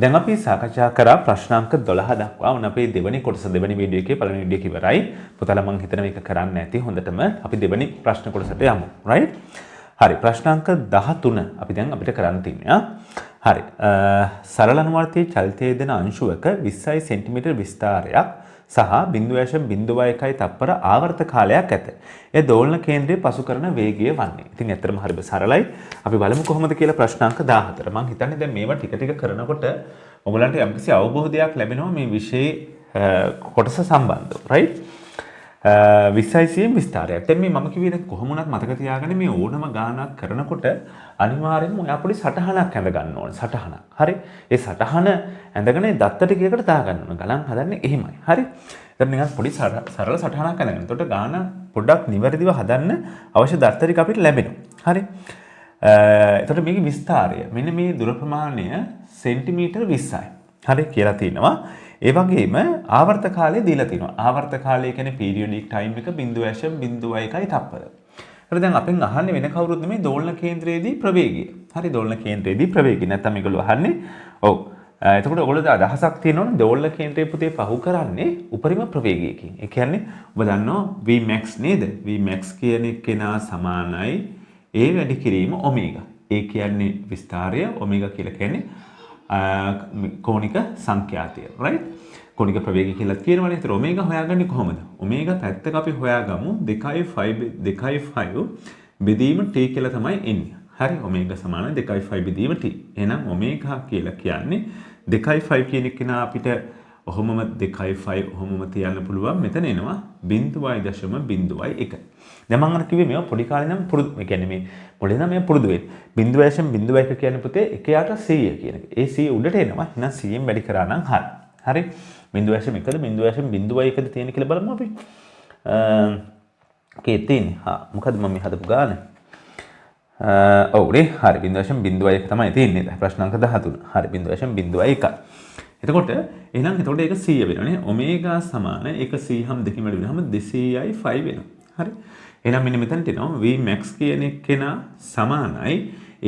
දැන් අපි සාකච්ඡා කරා ප්‍රශ්නාංක 12 දක්වා. උන් අපේ දෙවෙනි කොටස දෙවෙනි වීඩියෝ එකේ පළවෙනි වීඩියෝ එක ඉවරයි. පුතාලා මම හිතන මේක කරන්න ඇති හොඳටම අපි දෙවෙනි ප්‍රශ්න කොටසට යමු. right? හරි ප්‍රශ්නාංක 13 අපි දැන් අපිට කරන්න තියෙනවා. හරි. සරල අනුවර්තී චලිතයේ දෙන අංශුවක 20 cm විස්තාරයක් සහ 0.01 තප්පර ආවර්ත කාලයක් ඇත. ඒ දෝලන කේන්ද්‍රයේ පසු කරන වේගය වන්නේ. ඉතින් ඇත්තටම හරිම සරලයි. අපි බලමු කොහොමද කියලා ප්‍රශ්නාංක 14. මම හිතන්නේ දැන් මේවා ටික ටික කරනකොට ඔයගලන්ට යම්කිසි අවබෝධයක් ලැබෙනවා මේ විෂයේ කොටස සම්බන්ධව. right? 20 cm විස්තාරයක්. දැන් මේ මම කිව්වේ දැන් කොහොම වුණත් මතක තියාගන්න මේ ඕනම ගානක් කරනකොට අනිවාර්යෙන්ම ඔයා පොඩි සටහනක් ඇඳ ගන්න ඕනේ. සටහනක්. හරි? ඒ සටහන ඇඳගෙන දත්ත ටිකයකට දා ගන්න ඕනේ. ගලන් හදන්නේ එහෙමයි. හරි? දැන් නිකන් පොඩි සරල සටහනක් අඳගෙන. එතකොට ගාන පොඩ්ඩක් නිවැරදිව හදන්න අවශ්‍ය දත්ත ටික අපිට ලැබෙනවා. හරි? එතකොට මේකේ විස්තාරය මෙන්න මේ දුර ප්‍රමාණය සෙන්ටිමීටර් 20යි. හරි කියලා තියෙනවා. ඒ වගේම ආවර්ත කාලය දීලා තියෙනවා. ආවර්ත කාලය කියන්නේ පීරියොඩික් ටයිම් එක 0.01 තප්පර. හරි දැන් අපෙන් අහන්නේ වෙන කවුරුත් නෙමෙයි දෝලන කේන්ද්‍රයේදී ප්‍රවේගය. හරි දෝලන කේන්ද්‍රයේදී ප්‍රවේගය. නැත්නම් මේගොල්ලෝ අහන්නේ ඔව්. එතකොට ඔයගොල්ලෝ අදහසක් තියෙනවනේ දෝලන කේන්ද්‍රයේ පුතේ පහු කරන්නේ උපරිම ප්‍රවේගයකින්. ඒ කියන්නේ ඔබ දන්නවා Vmax නේද? Vmax කියන කෙනා සමානයි A වැඩි කිරීම ඔමේගා. ඒ කියන්නේ විස්තාරය ඔමේගා කියලා කියන්නේ කෝණික සංඛ්‍යාතය. right? කෝණික ප්‍රවේගය කියලා කියනවනේ. ඒතර ඔමේගා හොයාගන්නේ කොහොමද? ඔමේගා පැත්තක අපි හොයාගමු 2.5 බෙදීම t කියලා තමයි එන්නේ. හරි ඔමේගා සමාන 2.5 බෙදීම t. එහෙනම් ඔමේගා කියලා කියන්නේ 2.5 කියන එක නා අපිට ඔහොමම 2.5 ඔහොමම තියන්න පුළුවන්. මෙතන එනවා 0.01. දැන් මම අර කිව්වේ මේවා පොඩි කාලේ නම් පුරුදු. ඒ කියන්නේ මේ පොඩි නම් මේ පුරුදු වෙන්නේ. 0.01 කියන්නේ පුතේ 1යට 100 කියන එක. ඒ 100 උඩට එනවා. එහෙනම් 100න් වැඩි කරා නම් හරි. හරි 0.1ද 0.01ද තියෙන කියලා බලමු අපි. කේ තියෙන්නේ? මොකද්ද මම මේ හදපු ගාන? ඔව් නේ. හරි 0.01 තමයි තියෙන්නේ. ප්‍රශ්නාංක 13. හරි 0.01. එතකොට එහෙනම් එතකොට ඒක 100 වෙනවනේ. ඔමේගා සමාන ඒක 100 හැම දෙකම වැඩි වෙනවම 200යි 5 වෙනවා. හරි. එහෙනම් මෙන්න මෙතනට එනවා Vmax කියන එකේනා සමානයි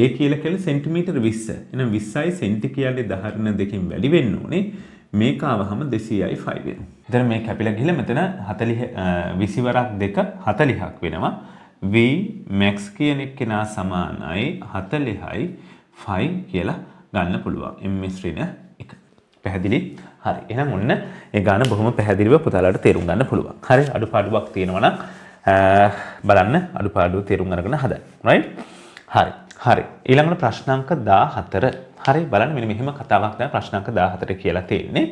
A කියලා කියන්නේ සෙන්ටිමීටර් 20. එහෙනම් 20යි සෙන්ටි කියන්නේ දහරණ දෙකෙන් වැඩි වෙන්න ඕනේ. මේක ආවහම 200යි 5 වෙනවා. එතන මේ කැපිලා ගිහලා මෙතන 40 20 වරක් 2 40ක් වෙනවා. Vmax කියන එකේනා සමානයි 40යි 5 කියලා ගන්න පුළුවන්. MS ඍණ 1. පැහැදිලි? හරි. එහෙනම් ඔන්න ඒ ගාන බොහොම පැහැදිලිව පුතාලාට තේරුම් ගන්න පුළුවන්. හරි. අඩුපාඩුවක් තියෙනවා නම් බලන්න අඩුපාඩුව තේරුම් අරගෙන හදන්න. right? හරි. හරි. ඊළඟට ප්‍රශ්නාංක 14. හරි බලන්න මෙන්න මෙහෙම කතාවක් තමයි ප්‍රශ්නාංක 14 කියලා තියෙන්නේ.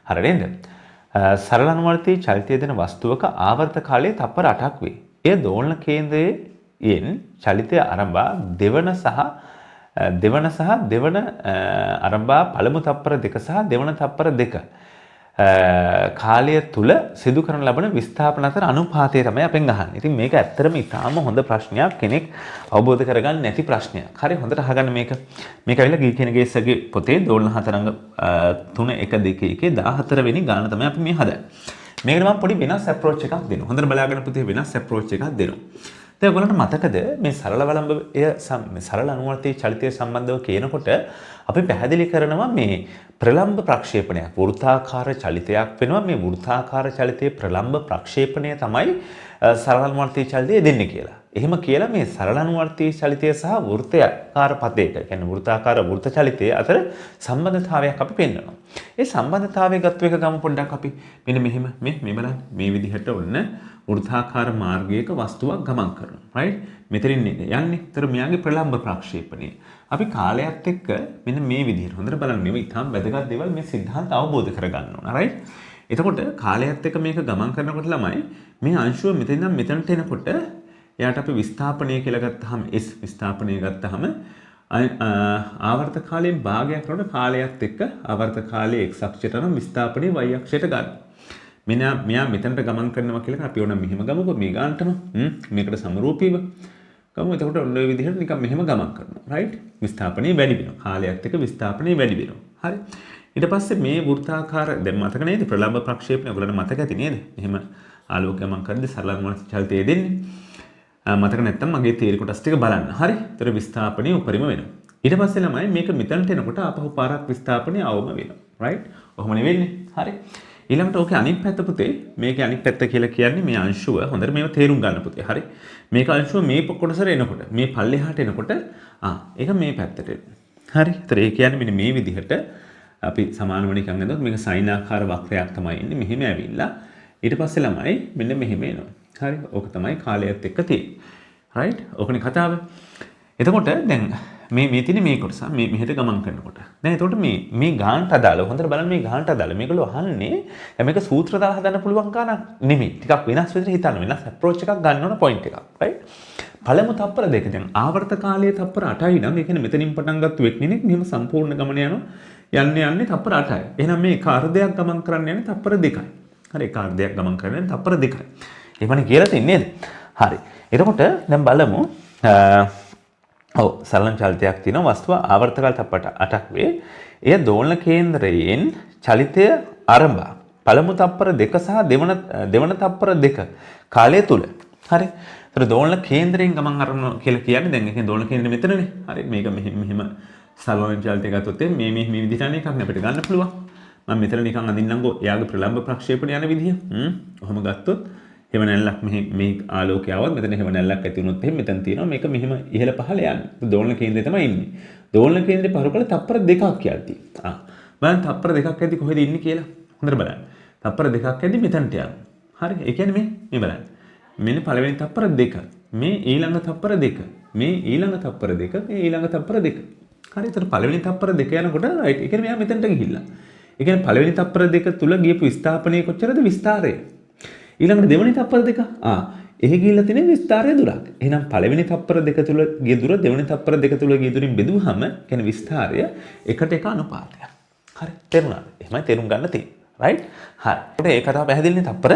හරි නේද? සරල අනුවර්තී චලිතය දෙන වස්තුවක ආවර්ත කාලය තප්පර 8ක් වේ. එය දෝලන කේන්ද්‍රයෙන් චලිතය ආරම්භ දෙවන ආරම්භ පළමු තප්පර 2 සහ දෙවන තප්පර 2 කාලය තුල සිදු කරන ලබන විස්ථාපන අතර අනුපාතය තමයි අපෙන් අහන්නේ. ඉතින් මේක ඇත්තටම ඉතාම හොඳ ප්‍රශ්නයක්. කෙනෙක් අවබෝධ කරගන්න නැති ප්‍රශ්නයක්. හරි හොඳට අහගන්න මේක. මේක ඇවිල්ලා ගීකේනගේසගේ පොතේ දෝලන හතරංග 3 1 2 1 14 වෙනි ගාන තමයි අපි මේ හදන්නේ. මේකට මම පොඩි වෙනස් අප්‍රෝච් එකක් දෙනවා. හොඳට බලාගෙන පුතේ වෙනස් අප්‍රෝච් එකක් දෙනවා. දැන් ඔයගොල්ලන්ට මතකද මේ සරල වළම්බය සරල අනුවර්තී චලිතය සම්බන්ධව කියනකොට අපි පැහැදිලි කරනවා මේ ප්‍රලම්බ ප්‍රක්ෂේපණයක් වෘත්තාකාර චලිතයක් වෙනවා. මේ වෘත්තාකාර චලිතයේ ප්‍රලම්බ ප්‍රක්ෂේපණය තමයි සරල අනුවර්තී චලිතය දෙන්නේ කියලා. එහෙම කියලා මේ සරල අනුවර්තී චලිතය සහ වෘත්තාකාර පදයක කියන්නේ වෘත්තාකාර වෘත්ත චලිතය අතර සම්බන්ධතාවයක් අපි පෙන්වනවා. ඒ සම්බන්ධතාවය ගත්ත එක ගමු පොඩ්ඩක් අපි මෙන්න මෙහෙම මේ බලන්න මේ විදිහට ඔන්න වෘත්තාකාර මාර්ගයක වස්තුවක් ගමන් කරනවා. right? මෙතනින් යන්නේ. ඒතර මෙයාගේ ප්‍රලම්බ ප්‍රක්ෂේපණය. අපි කාලයත් එක්ක මෙන්න මේ විදිහට හොඳට බලන්න මේ ඉතාම වැදගත් දේවල් මේ સિદ્ધාන්ත අවබෝධ කරගන්න ඕන. right? එතකොට කාලයත් එක්ක මේක ගමන් කරනකොට ළමයි මේ අංශුව මෙතන ඉඳන් මෙතනට එනකොට එයාට අපි විස්ථාපනය කියලා ගත්තාම S විස්ථාපනය ගත්තාම ආවර්ත කාලයෙන් භාගයක් කරනකොට කාලයත් එක්ක ආවර්ත කාලයේ x අක්ෂයට නම් විස්ථාපනයේ y අක්ෂයට ගන්න. මෙයා මෙතනට ගමන් කරනවා කියලා අපි ඕන මෙහෙම ගමුකෝ මේ ගානටම මේකට සමරූපීව ගමු. එතකොට ඔන්න ඔය විදිහට නිකන් මෙහෙම ගමන් කරනවා. right? විස්ථාපනයේ වැඩි වෙනවා. කාලයත් එක්ක විස්ථාපනයේ වැඩි වෙනවා. හරි. ඊට පස්සේ මේ වෘත්තාකාර දැන් මතක නේද ප්‍රලම්බ ප්‍රක්ෂේපණය ඔයගොල්ලන්ට මතක ඇති නේද? මෙහෙම ආලෝක ගමන් කරද්දී සරල අනුවර්තී චලිතය දෙන්නේ. මතක නැත්තම් මගේ තීර කොටස් ටික බලන්න. හරි. ඒතර විස්ථාපනයේ උපරිම වෙනවා. ඊට පස්සේ ළමයි මේක මෙතනට එනකොට ආපහු පාරක් විස්ථාපනය අවම වෙනවා. right? ඔහොම නෙවෙන්නේ. හරි. ඊළඟට ඕකේ අනිත් පැත්ත පුතේ මේකේ අනිත් පැත්ත කියලා කියන්නේ මේ අංශුව හොඳට මේව තේරුම් ගන්න පුතේ. හරි. මේක අංශුව මේ කොටසට එනකොට මේ පල්ලෙහාට එනකොට ඒක මේ පැත්තට එනවා. හරි. ඒතර ඒ කියන්නේ මෙන්න මේ විදිහට අපි සමානව නිකන් නේද මේක සයින් ආකාර වක්‍රයක් තමයි ඉන්නේ මෙහෙම ඇවිල්ලා ඊට පස්සේ ළමයි මෙන්න මෙහෙම එනවා. හරි. ඕක තමයි කාලයත් එක්ක තියෙන්නේ. right? ඕකනේ කතාව. එතකොට දැන් මේ තියෙන මේ කොටස මේ මෙහෙට ගමන් කරනකොට දැන් එතකොට මේ ගානට අදාළව හොඳට බලන්න මේ ගානට අදාළව මේගොල්ලෝ අහන්නේ මේක සූත්‍ර දාලා හදන්න පුළුවන් ගානක් නෙමෙයි ටිකක් වෙනස් විදිහට හිතන්න වෙනස් අප්‍රෝච් එකක් ගන්න ඕන පොයින්ට් එකක් right පළමු තප්පර දෙක දැන් ආවර්ත කාලයේ තප්පර 8යි නම් ඒ කියන්නේ මෙතනින් පටන් ගත්ත වෙක්නිනෙක් මෙහෙම සම්පූර්ණ ගමන යන්නේ තප්පර 8යි එහෙනම් මේ එක අර්ධයක් ගමන් කරන්න යන්නේ තප්පර 2යි හරි එක අර්ධයක් ගමන් කරන්න තප්පර 2යි එහෙමනේ කියලා තින්නේ නේද හරි එතකොට දැන් බලමු සරලන චලිතයක් තියෙනවා වස්තුව ආවර්ත කාල තප්පර 8ක් වේ. එය දෝලන කේන්ද්‍රයෙන් චලිතය ආරම්භ පළමු තප්පර 2 සහ දෙවන තප්පර 2 කාලය තුල. හරි. ඒතර දෝලන කේන්ද්‍රයෙන් ගමන් අරනවා කියලා කියන්නේ දැන් ඒකේ දෝලන කේන්ද්‍රය මෙතනනේ. හරි. මේක මෙහෙම සරලන චලිතය ගත්තොත් මේ විදිහට අනේකක් අපිට ගන්න පුළුවන්. මම මෙතන නිකන් අඳින්නම්කෝ එයාගේ ප්‍රලම්බ ප්‍රක්ෂේපණ යන විදිහ. ඔහොම ගත්තොත් එහෙම නැල්ලක් මේ ආලෝකය આવත් මෙතන එහෙම නැල්ලක් ඇති වුණොත් එහෙම මෙතන තියෙනවා මේක මෙහෙම ඉහළ පහළ යන්නේ. දෝලන කේන්ද්‍රය තමයි ඉන්නේ. දෝලන කේන්ද්‍රේ පහළ කළ තප්පර 2ක් යද්දි. බලන්න තප්පර 2ක් යද්දි කොහෙද ඉන්නේ කියලා. හොඳට බලන්න. තප්පර 2ක් යද්දි මෙතනට යනවා. හරි. ඒ කියන්නේ මේ බලන්න. මෙන්න පළවෙනි තප්පර 2. මේ ඊළඟ තප්පර 2. මේ ඊළඟ තප්පර 2. මේ ඊළඟ තප්පර 2. හරි. ඒතර පළවෙනි තප්පර 2 යනකොට රයිට්. ඒ කියන්නේ මෙයා මෙතනට ගිහිල්ලා. ඒ කියන්නේ පළවෙනි තප්පර 2 තුල ගියපු විස්ථාපනයේ කොච්චරද විස්තාරය? ඊළඟට දෙවෙනි තප්පර 2 එහෙ ගිහිල්ලා තියෙන විස්තාරය දුරක්. එහෙනම් පළවෙනි තප්පර 2 තුල ගිය දුර දෙවෙනි තප්පර 2 තුල ගිය දුරින් බෙදුවහම කියන්නේ විස්තාරය එකට එක අනුපාතයක්. හරි තේරුණාද? එහෙමයි තේරුම් ගන්න තියෙන්නේ. right? හරි. ඒකට ඒ කතාව පැහැදිලිනේ තප්පර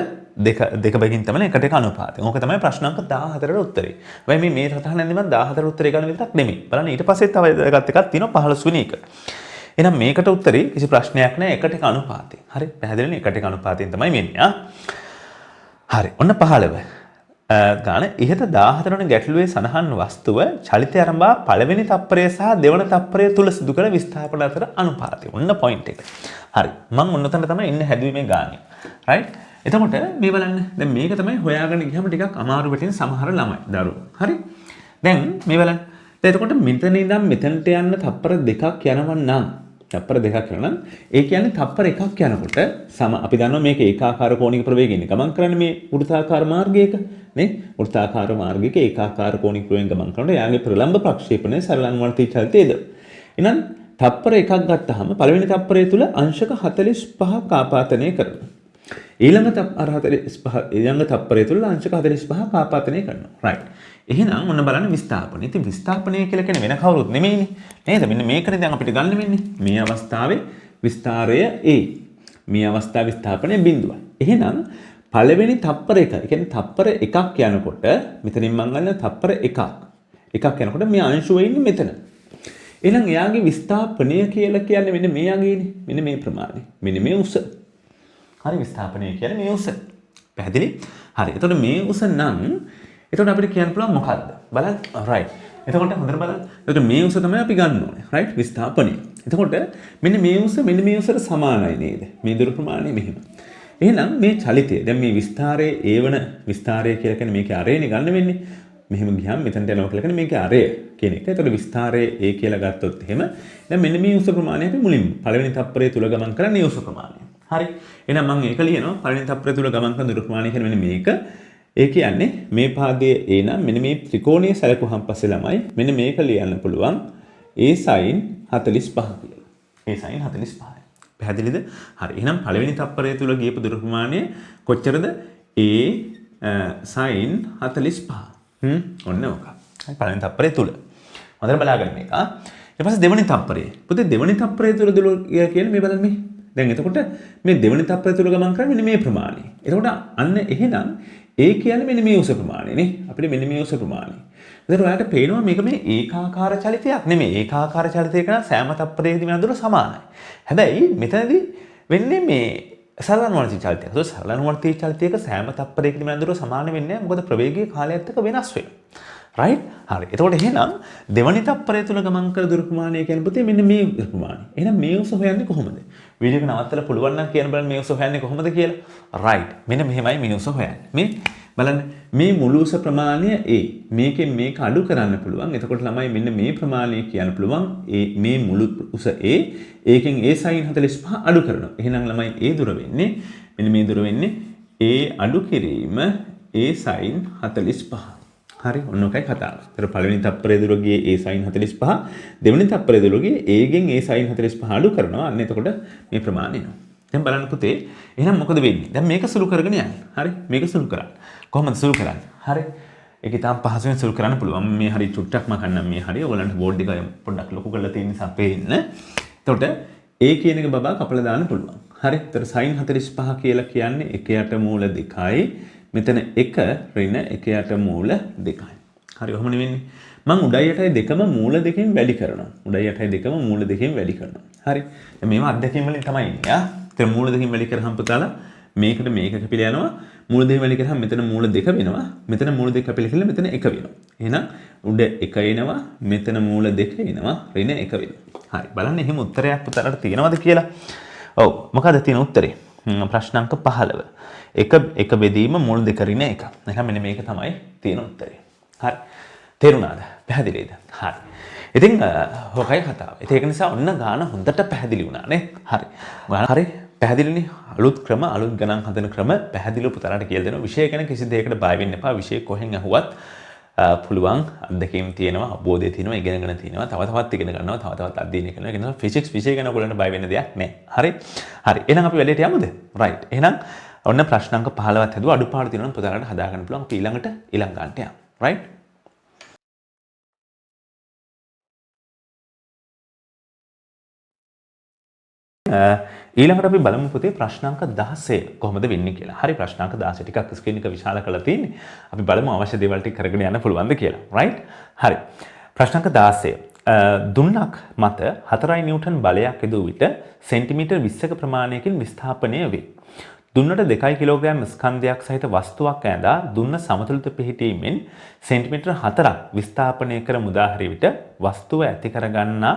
දෙක බැගින් තමයි එකට එක අනුපාතය. ඕක තමයි ප්‍රශ්න අංක 14ට උත්තරේ. වෙයි මේ සටහන ඇඳි මම 14ට උත්තරේ ගන්න විතරක් නෙමෙයි. බලන්න ඊට පස්සේ තව වැදගත් එකක් තියෙනවා 15 වෙනි එක. එහෙනම් මේකට උත්තරේ කිසි ප්‍රශ්නයක් නැහැ එකට එක අනුපාතය. හරි පැහැදිලිනේ එකට එක අනුපාතයෙන් තමයි මෙන්නේ. හරි ඔන්න 15 ගාන ඉහත 14 වන ගැටලුවේ සඳහන් වස්තුව චලිතය ආරම්භ පළවෙනි තප්පරය සහ දෙවන තප්පරය තුල සිදු කළ විස්ථාපන අතර අනුපාතය. ඔන්න පොයින්ට් එක. හරි මම ඔන්න උතන තමයි ඉන්න හැදුවේ මේ ගානේ. right? එතකොට මේ බලන්න දැන් මේක තමයි හොයාගෙන ගියම ටිකක් අමාරු වෙටින් සමහර ළමයි දරුවෝ. හරි? දැන් මේ බලන්න. දැන් එතකොට මෙතන ඉඳන් මෙතනට යන්න තප්පර දෙකක් යනවා නම් තප්පර දෙකක් යනවා නම් ඒ කියන්නේ තප්පර එකක් යනකොට අපි දන්නවා මේක ඒකාකාර කෝණික ප්‍රවේගයෙන් ගමන් කරන්නේ මේ වෘත්තාකාර මාර්ගයක නේ වෘත්තාකාර මාර්ගයක ඒකාකාර කෝණික ප්‍රවේගයෙන් ගමන් කරනකොට යාගේ ප්‍රලම්බ ප්‍රක්ෂේපණය සරලනුවර්තී චලිතයේද එහෙනම් තප්පර එකක් ගත්තාම පළවෙනි තප්පරය තුල අංශක 45ක් ආපාතනය කරනවා ඊළඟ තප්පරය තුල අංශක 45ක් ආපාතනය කරනවා right එහෙනම් ඔන්න බලන්න විස්ථාපනය. ඉතින් විස්ථාපනය කියලා කියන්නේ වෙන කවුරුත් නෙමෙයිනේ. නේද? මෙන්න මේකනේ දැන් අපිට ගන්න වෙන්නේ. මේ අවස්ථාවේ විස්තාරය A. මේ අවස්ථාවේ විස්ථාපනය බිඳුවයි. එහෙනම් පළවෙනි තප්පර එක. ඒ කියන්නේ තප්පර එකක් යනකොට මෙතනින් මම ගන්න තප්පර එකක්. එකක් යනකොට මේ අංශුව ඉන්නේ මෙතන. එහෙනම් එයාගේ විස්ථාපනය කියලා කියන්නේ මෙන්න මේ යගේනේ. මෙන්න මේ ප්‍රමාණය. මෙන්න මේ උස. හරි විස්ථාපනය කියන්නේ මේ උස. පැහැදිලි? හරි. එතකොට මේ උස නම් එතකොට අපිට කියන්න පුළුවන් මොකද්ද? බලන්න. right. එතකොට හොඳට බලන්න. එතකොට මේ උස තමයි අපි ගන්න ඕනේ. right? විස්ථාපනය. එතකොට මෙන්න මේ උසට සමානයි නේද? මේ දුර ප්‍රමාණය මෙහෙම. එහෙනම් මේ චලිතය දැන් මේ විස්තාරයේ ඒවන විස්තාරය කියලා කියන්නේ මේකේ අරේනේ ගන්න වෙන්නේ. මෙහෙම ගියාම මෙතනට යනවා කියලා කියන්නේ මේකේ අරය කියන එක. එතකොට විස්තාරයේ A කියලා ගත්තොත් එහෙම දැන් මෙන්න මේ උස ප්‍රමාණය අපි මුලින්ම පළවෙනි තප්පරය තුල ගමන් කරන්නේ උස ප්‍රමාණය. හරි. එහෙනම් මම ඒක ලියනවා පළවෙනි තප්පරය තුල ගමන් කරන දුර ප්‍රමාණය කියන්නේ මෙන්න මේක. ඒ කියන්නේ මේ පාදයේ A නම් මෙන්න මේ ත්‍රිකෝණීය සැලකුවහම පස්සේ ළමයි මෙන්න මේක ලියන්න පුළුවන් A sin 45 කියලා. A sin 45. පැහැදිලිද? හරි. එහෙනම් පළවෙනි තප්පරය තුල ගියපු දුර ප්‍රමාණය කොච්චරද? A sin 45. ඔන්න ඕක. හරි පළවෙනි තප්පරය තුල. හොඳට බලාගන්න මේක. ඊට පස්සේ දෙවෙනි තප්පරය. පුතේ දෙවෙනි තප්පරය තුල දුර කියන්නේ මේ බලන්න මේ. දැන් එතකොට මේ දෙවෙනි තප්පරය තුල ගමන් කරන්නේ මෙන්න මේ ප්‍රමාණය. එතකොට අන්න එහෙනම් ඒ කියන්නේ මෙන්න මේ උස ප්‍රමාණය නේ. අපිට මෙන්න මේ උස ප්‍රමාණය. එතකොට ඔයාලට පේනවා මේක මේ ඒකාකාර චලිතයක් නෙමෙයි. ඒකාකාර චලිතයක නම් සෑම තප්පරයකදීම අඳුර සමානයි. හැබැයි මෙතනදී වෙන්නේ මේ සරලනුවර්තී චලිතයක්. ඒක සරලනුවර්තී චලිතයක සෑම තප්පරයකදීම අඳුර සමාන වෙන්නේ නැහැ. මොකද ප්‍රවේගයේ කාලයත් එක්ක වෙනස් වෙනවා. right? හරි. එතකොට එහෙනම් දෙවනි තප්පරය තුල ගමන් කර දුර ප්‍රමාණය කියන පුතේ මෙන්න මේ දුර ප්‍රමාණය. එහෙනම් මේ උස හොයන්නේ කොහොමද? වීඩියෝ එක නවත්තලා පුළුවන් නම් කියන්න බලන්න මේ උස හොයන්නේ කොහොමද කියලා. right. මෙන්න මෙහෙමයි මේ උස හොයන්නේ. මේ බලන්න මේ මුළු උස ප්‍රමාණය A. මේකෙන් මේක අඩු කරන්න පුළුවන්. එතකොට ළමයි මෙන්න මේ ප්‍රමාණය කියන්න පුළුවන්. මේ මුළු උස A. ඒකෙන් A sin 45 අඩු කරනවා. එහෙනම් ළමයි A දුර වෙන්නේ මෙන්න මේ දුර වෙන්නේ A අඩු කිරීම A sin 45. හරි ඔන්න ඔකයි කතාව. ඒතර පළවෙනි තප්පරයේ දුර ගියේ A sin 45. දෙවෙනි තප්පරයේ දුර ගියේ A ගෙන් A sin 45 අඩු කරනවා. අන්න එතකොට මේ ප්‍රමාණය එනවා. දැන් බලන්න පුතේ එහෙනම් මොකද වෙන්නේ? දැන් මේක සුළු කරගෙන යන්න. හරි මේක සුළු කරන්න. කොහොමද සුළු කරන්නේ? හරි ඒක ඉතාම පහසුවෙන් සුළු කරන්න පුළුවන්. මේ හරි චුට්ටක් මකන්නම් මේ හරි. ඔයගලන්ට බෝඩ් එක පොඩ්ඩක් ලොකු කරලා තියෙන නිසා පේන්න. එතකොට A කියන එක බබා කපලා දාන්න පුළුවන්. හරි. එතකොට sin 45 කියලා කියන්නේ 1 යට මූල 2යි. මෙතන 1 ඍණ 1 යට මූල 2යි. හරි ඔහොමනේ වෙන්නේ. මම උඩයි යටයි දෙකම මූල දෙකෙන් වැඩි කරනවා. උඩයි යටයි දෙකම මූල දෙකෙන් වැඩි කරනවා. හරි. දැන් මේවා අත්දැකීම් වලින් තමයි ඉන්නේ. ආ. එතන මූල දෙකෙන් වැඩි කරාම පුතාලා මේකට මේක කැපිලා යනවා. මූල දෙකෙන් වැඩි කරාම මෙතන මූල 2 වෙනවා. මෙතන මූල 2 කැපිලා කියලා මෙතන 1 වෙනවා. එහෙනම් උඩ 1 එනවා. මෙතන මූල 2 එනවා. ඍණ 1 වෙනවා. හරි. බලන්න එහෙම උත්තරයක් පුතාලට තියෙනවද කියලා. ඔව්. මොකද තියෙන උත්තරේ? ප්‍රශ්න අංක 15. එක බෙදීම මුල් දෙක ඍණ එක. එහෙනම් මෙන්න මේක තමයි තියෙන උත්තරේ. හරි. තේරුණාද? පැහැදිලිද? හරි. ඉතින් ඔකයි කතාව. ඒක නිසා ඔන්න ගාන හොඳට පැහැදිලි වුණා නේ. හරි. ගාන හරි පැහැදිලිනේ. අලුත් ක්‍රම අලුත් ගණන් හදන ක්‍රම පැහැදිලිව පුතාලට කියලා දෙනවා. විෂය ගැන කිසි දෙයකට බය වෙන්න එපා. විෂය කොහෙන් අහුවත් පුළුවන් අත්දැකීම් තියෙනවා, අවබෝධය තියෙනවා, ඉගෙනගෙන තියෙනවා. තව තවත් ඉගෙන ගන්නවා, තව තවත් අධ්‍යයනය කරනවා. ඒ නිසා ෆිසික්ස් විෂය ගැන ඔයගොල්ලන්ට බය වෙන්න දෙයක් නැහැ. හරි. හරි. එහෙනම් අපි වැඩේට යමුද? right. එහෙනම් ඔන්න ප්‍රශ්න අංක 15ත් හදුවා. අඩුපාඩු තියෙනවා නම් පුතාලට හදා ගන්න පුළුවන්. අපි ඊළඟ ගන්නට යමු. right. ඊළඟට අපි බලමු පුතේ ප්‍රශ්න අංක 16 කොහොමද වෙන්නේ කියලා. හරි ප්‍රශ්න අංක 16 ටිකක් ස්ක්‍රීන් එක විශාල කරලා තියෙන්නේ. අපි බලමු අවශ්‍ය දේවල් ටික කරගෙන යන්න පුළුවන්ද කියලා. right? හරි. ප්‍රශ්න අංක 16. දුන්නක් මත 4 නිව්ටන් බලයක් යොදූ විට සෙන්ටිමීටර් 20ක ප්‍රමාණයකින් විස්ථාපනය වේ. දුන්නට 2 කිලෝග්‍රෑම් ස්කන්ධයක් සහිත වස්තුවක් ඇඳා දුන්න සමතුලිත පිහිටීමෙන් සෙන්ටිමීටර් 4ක් විස්ථාපනය කර මුදා හැරිය විට වස්තුව ඇති කරගන්නා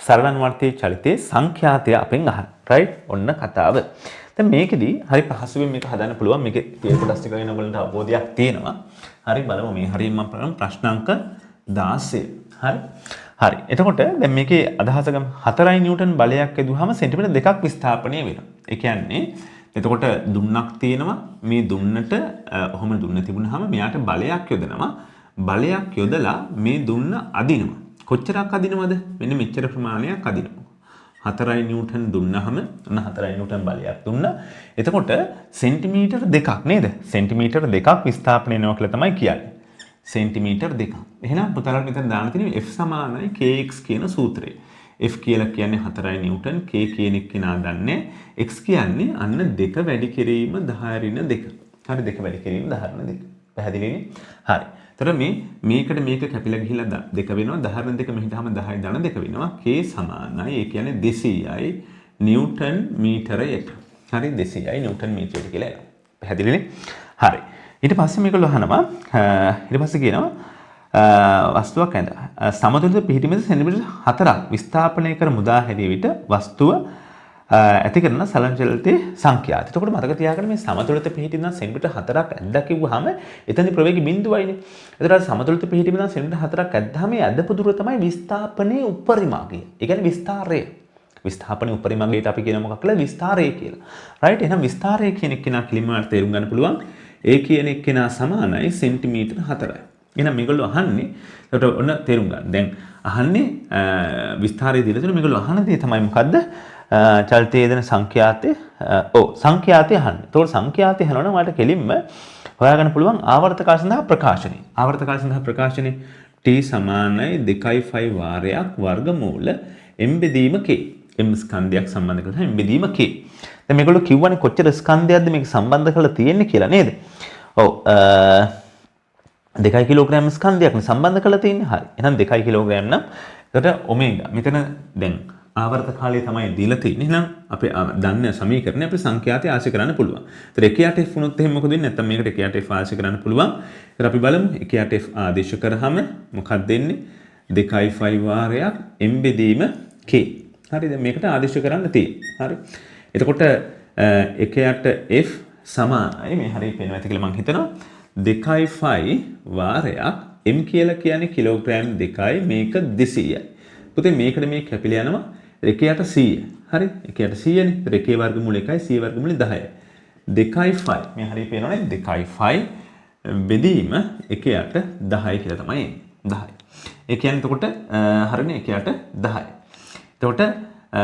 සරලනුවර්තී චලිතයේ සංඛ්‍යාතය අපෙන් අහන්න. right? ඔන්න කතාව. දැන් මේකෙදි හරි පහසුවෙන් මේක හදන්න පුළුවන්. මේකේ තියෙන කොටස් ටික ගැන ඔයගලන්ට අවබෝධයක් තියෙනවා. හරි බලමු මේ හරියම මම බලමු ප්‍රශ්න අංක 16. හරි. හරි. එතකොට දැන් මේකේ අදහස ගමු 4 නිව්ටන් බලයක් යදුවාම සෙන්ටිමීටර් 2ක් විස්ථාපනය වෙනවා. ඒ කියන්නේ එතකොට දුන්නක් තියෙනවා. මේ දුන්නට ඔහොම දුන්න තිබුණාම මෙයාට බලයක් යොදනවා. බලයක් යොදලා මේ දුන්න අදිනවා. කොච්චරක් අදිනවද? මෙන්න මෙච්චර ප්‍රමාණයක් අදිනවා. 4 නිව්ටන් දුන්නාම අන්න 4 නිව්ටන් බලයක් දුන්නා. එතකොට සෙන්ටිමීටර් 2ක් නේද? සෙන්ටිමීටර් 2ක් විස්ථාපනය වෙනවා කියලා තමයි කියන්නේ. සෙන්ටිමීටර් 2ක්. එහෙනම් පුතාලට මෙතන දාන්න තියෙන්නේ F සමානයි kx කියන සූත්‍රය. F කියලා කියන්නේ 4 නිව්ටන්, k කියන එක නා දන්නේ. x කියන්නේ අන්න 2 වැඩි කිරීම 10 ඍණ 2. හරි 2 වැඩි කිරීම 10 ඍණ 2. පැහැදිලිනේ? හරි. එතකොට මේකට මේක කැපිලා ගිහිල්ලා 2 වෙනවා. 10 ඍණ 2 මෙහිටම 10 ධන 2 වෙනවා. k සමානයි. ඒ කියන්නේ 200යි නිව්ටන් මීටරයට. හරි 200යි නිව්ටන් මීටරයට කියලා එනවා. පැහැදිලිනේ? හරි. ඊට පස්සේ මේක ලහනවා. ඊට පස්සේ කියනවා වස්තුවක් ඇඳ සමතුලිත පිහිටීමේ සෙන්ටිමීටර් 4ක් විස්ථාපනය කර මුදා හැරිය විට වස්තුව ඇති කරන සලංචලිතයේ සංඛ්‍යාත. එතකොට මතක තියාගන්න මේ සමතුලිත පිහිටීම නම් සෙන්ටිමීටර් 4ක් ඇද්දා කිව්වහම එතනදී ප්‍රවේගය බිඳුවයිනේ. එතකොට සමතුලිත පිහිටීම නම් සෙන්ටිමීටර් 4ක් ඇද්දාම මේ ඇද්දපු දුර තමයි විස්ථාපනයේ උපරිමාගය. ඒ කියන්නේ විස්තාරය. විස්ථාපනයේ උපරිමාගයට අපි කියන මොකක් කියලා විස්තාරය කියලා. right? එහෙනම් විස්තාරය කියන එක කෙනා කිලිමාට තේරුම් ගන්න පුළුවන්. ඒ කියන එක කෙනා සමානයි සෙන්ටිමීටර් 4යි. එහෙනම් මේගොල්ලෝ අහන්නේ එතකොට ඔන්න තේරුම් ගන්න. දැන් අහන්නේ විස්තරය දීලා තියෙන මේගොල්ලෝ අහන දේ තමයි මොකද්ද? චලිතයේ දෙන සංඛ්‍යාතේ සංඛ්‍යාතේ අහන්නේ. එතකොට සංඛ්‍යාතේ අහනවනම් ඔයාලට කෙලින්ම හොයාගන්න පුළුවන් ආවර්ත කාල සඳහා ප්‍රකාශනය. ආවර්ත කාල සඳහා ප්‍රකාශනය t සමානයි 2.5 වාරයක් වර්ගමූල m බෙදීම k. m ස්කන්ධයක් සම්බන්ධ කරලා m බෙදීම k. දැන් මේගොල්ලෝ කියවනේ කොච්චර ස්කන්ධයක්ද මේක සම්බන්ධ කරලා තියෙන්නේ කියලා නේද? ඔව් 2 කිලෝග්‍රෑම් ස්කන්ධයක් නේ සම්බන්ධ කරලා තියෙන්නේ. හරි. එහෙනම් 2 කිලෝග්‍රෑම් නම් එතකොට ඔමේගා. මෙතන දැන් ආවර්ත කාලය තමයි දීලා තියෙන්නේ. එහෙනම් අපි දන්න සමීකරණය අපි සංඛ්‍යාතය ආශය කරන්න පුළුවන්. ඒතර 1 f වුණොත් එහෙනම් මොකද වෙන්නේ? නැත්නම් මේකට 1 f ආශය කරන්න පුළුවන්. ඒතර අපි බලමු 1 f ආදේශ කරාම මොකක්ද දෙන්නේ? 2.5 වාරයක් m බෙදීම k. හරි දැන් මේකට ආදේශ කරන්න තියෙන්නේ. හරි. එතකොට 1 f සමානයි මේ හරිය පේනවා ඇති කියලා මම හිතනවා 2.5 වාරයක් m කියලා කියන්නේ කිලෝග්‍රෑම් 2යි මේක 200යි. පුතේ මේකට මේ කැපිලා යනවා 1ට 100. හරි 1ට 100නේ. 2 වර්ගමූල 1යි 100 වර්ගමූල 10යි. 2.5 මේ හරිය පේනවනේ 2.5 බෙදීම 1ට 10 කියලා තමයි එන්නේ. 10. ඒ කියන්නේ එතකොට හරිනේ 1ට 10යි. එතකොට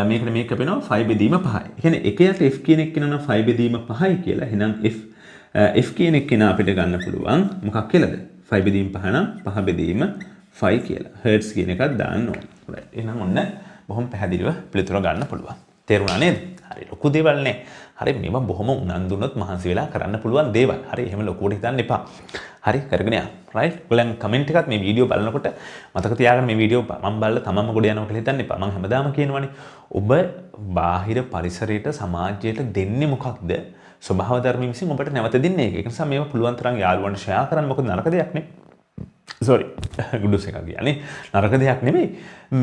මේකට මේක කැපෙනවා 5 බෙදීම 5යි. ඒ කියන්නේ 1ට f කියන එක කියනවා 5 බෙදීම 5යි කියලා. එහෙනම් f කියන එක කෙනා අපිට ගන්න පුළුවන් මොකක් කියලාද? 5 බෙදීම 5 නම් 5 බෙදීම 5 කියලා. හර්ට්ස් කියන එකක් දාන්න ඕනේ. right. එහෙනම් ඔන්න බොහොම පැහැදිලිව පිළිතුර ගන්න පුළුවන්. තේරුණා නේද? හරි ලොකු දේවල් නේ. හරි මේවා බොහොම උනන්දුනොත් මහන්සි වෙලා කරන්න පුළුවන් දේවල්. හරි එහෙම ලොකුවට හිතන්න එපා. හරි කරගෙන යන්න. right. ඔයගොල්ලන් කමෙන්ට් එකත් මේ වීඩියෝ බලනකොට මතක තියාගන්න මේ වීඩියෝ මම බලලා තමන්ම ගොඩ යනවා කියලා හිතන්න එපා. මම හැමදාම කියනවානේ ඔබ බාහිර පරිසරයට සමාජයට දෙන්නේ මොකක්ද? ස්වභාව ධර්ම විසින් ඔබට නැවත දෙන්නේ ඒක. ඒ නිසා මේවා පුළුවන් තරම් යාළුවන්ට ෂෙයා කරන්න. මොකද නරක දෙයක් නේ. sorry ගුඩුස් එකක් කියන්නේ නරක දෙයක් නෙමෙයි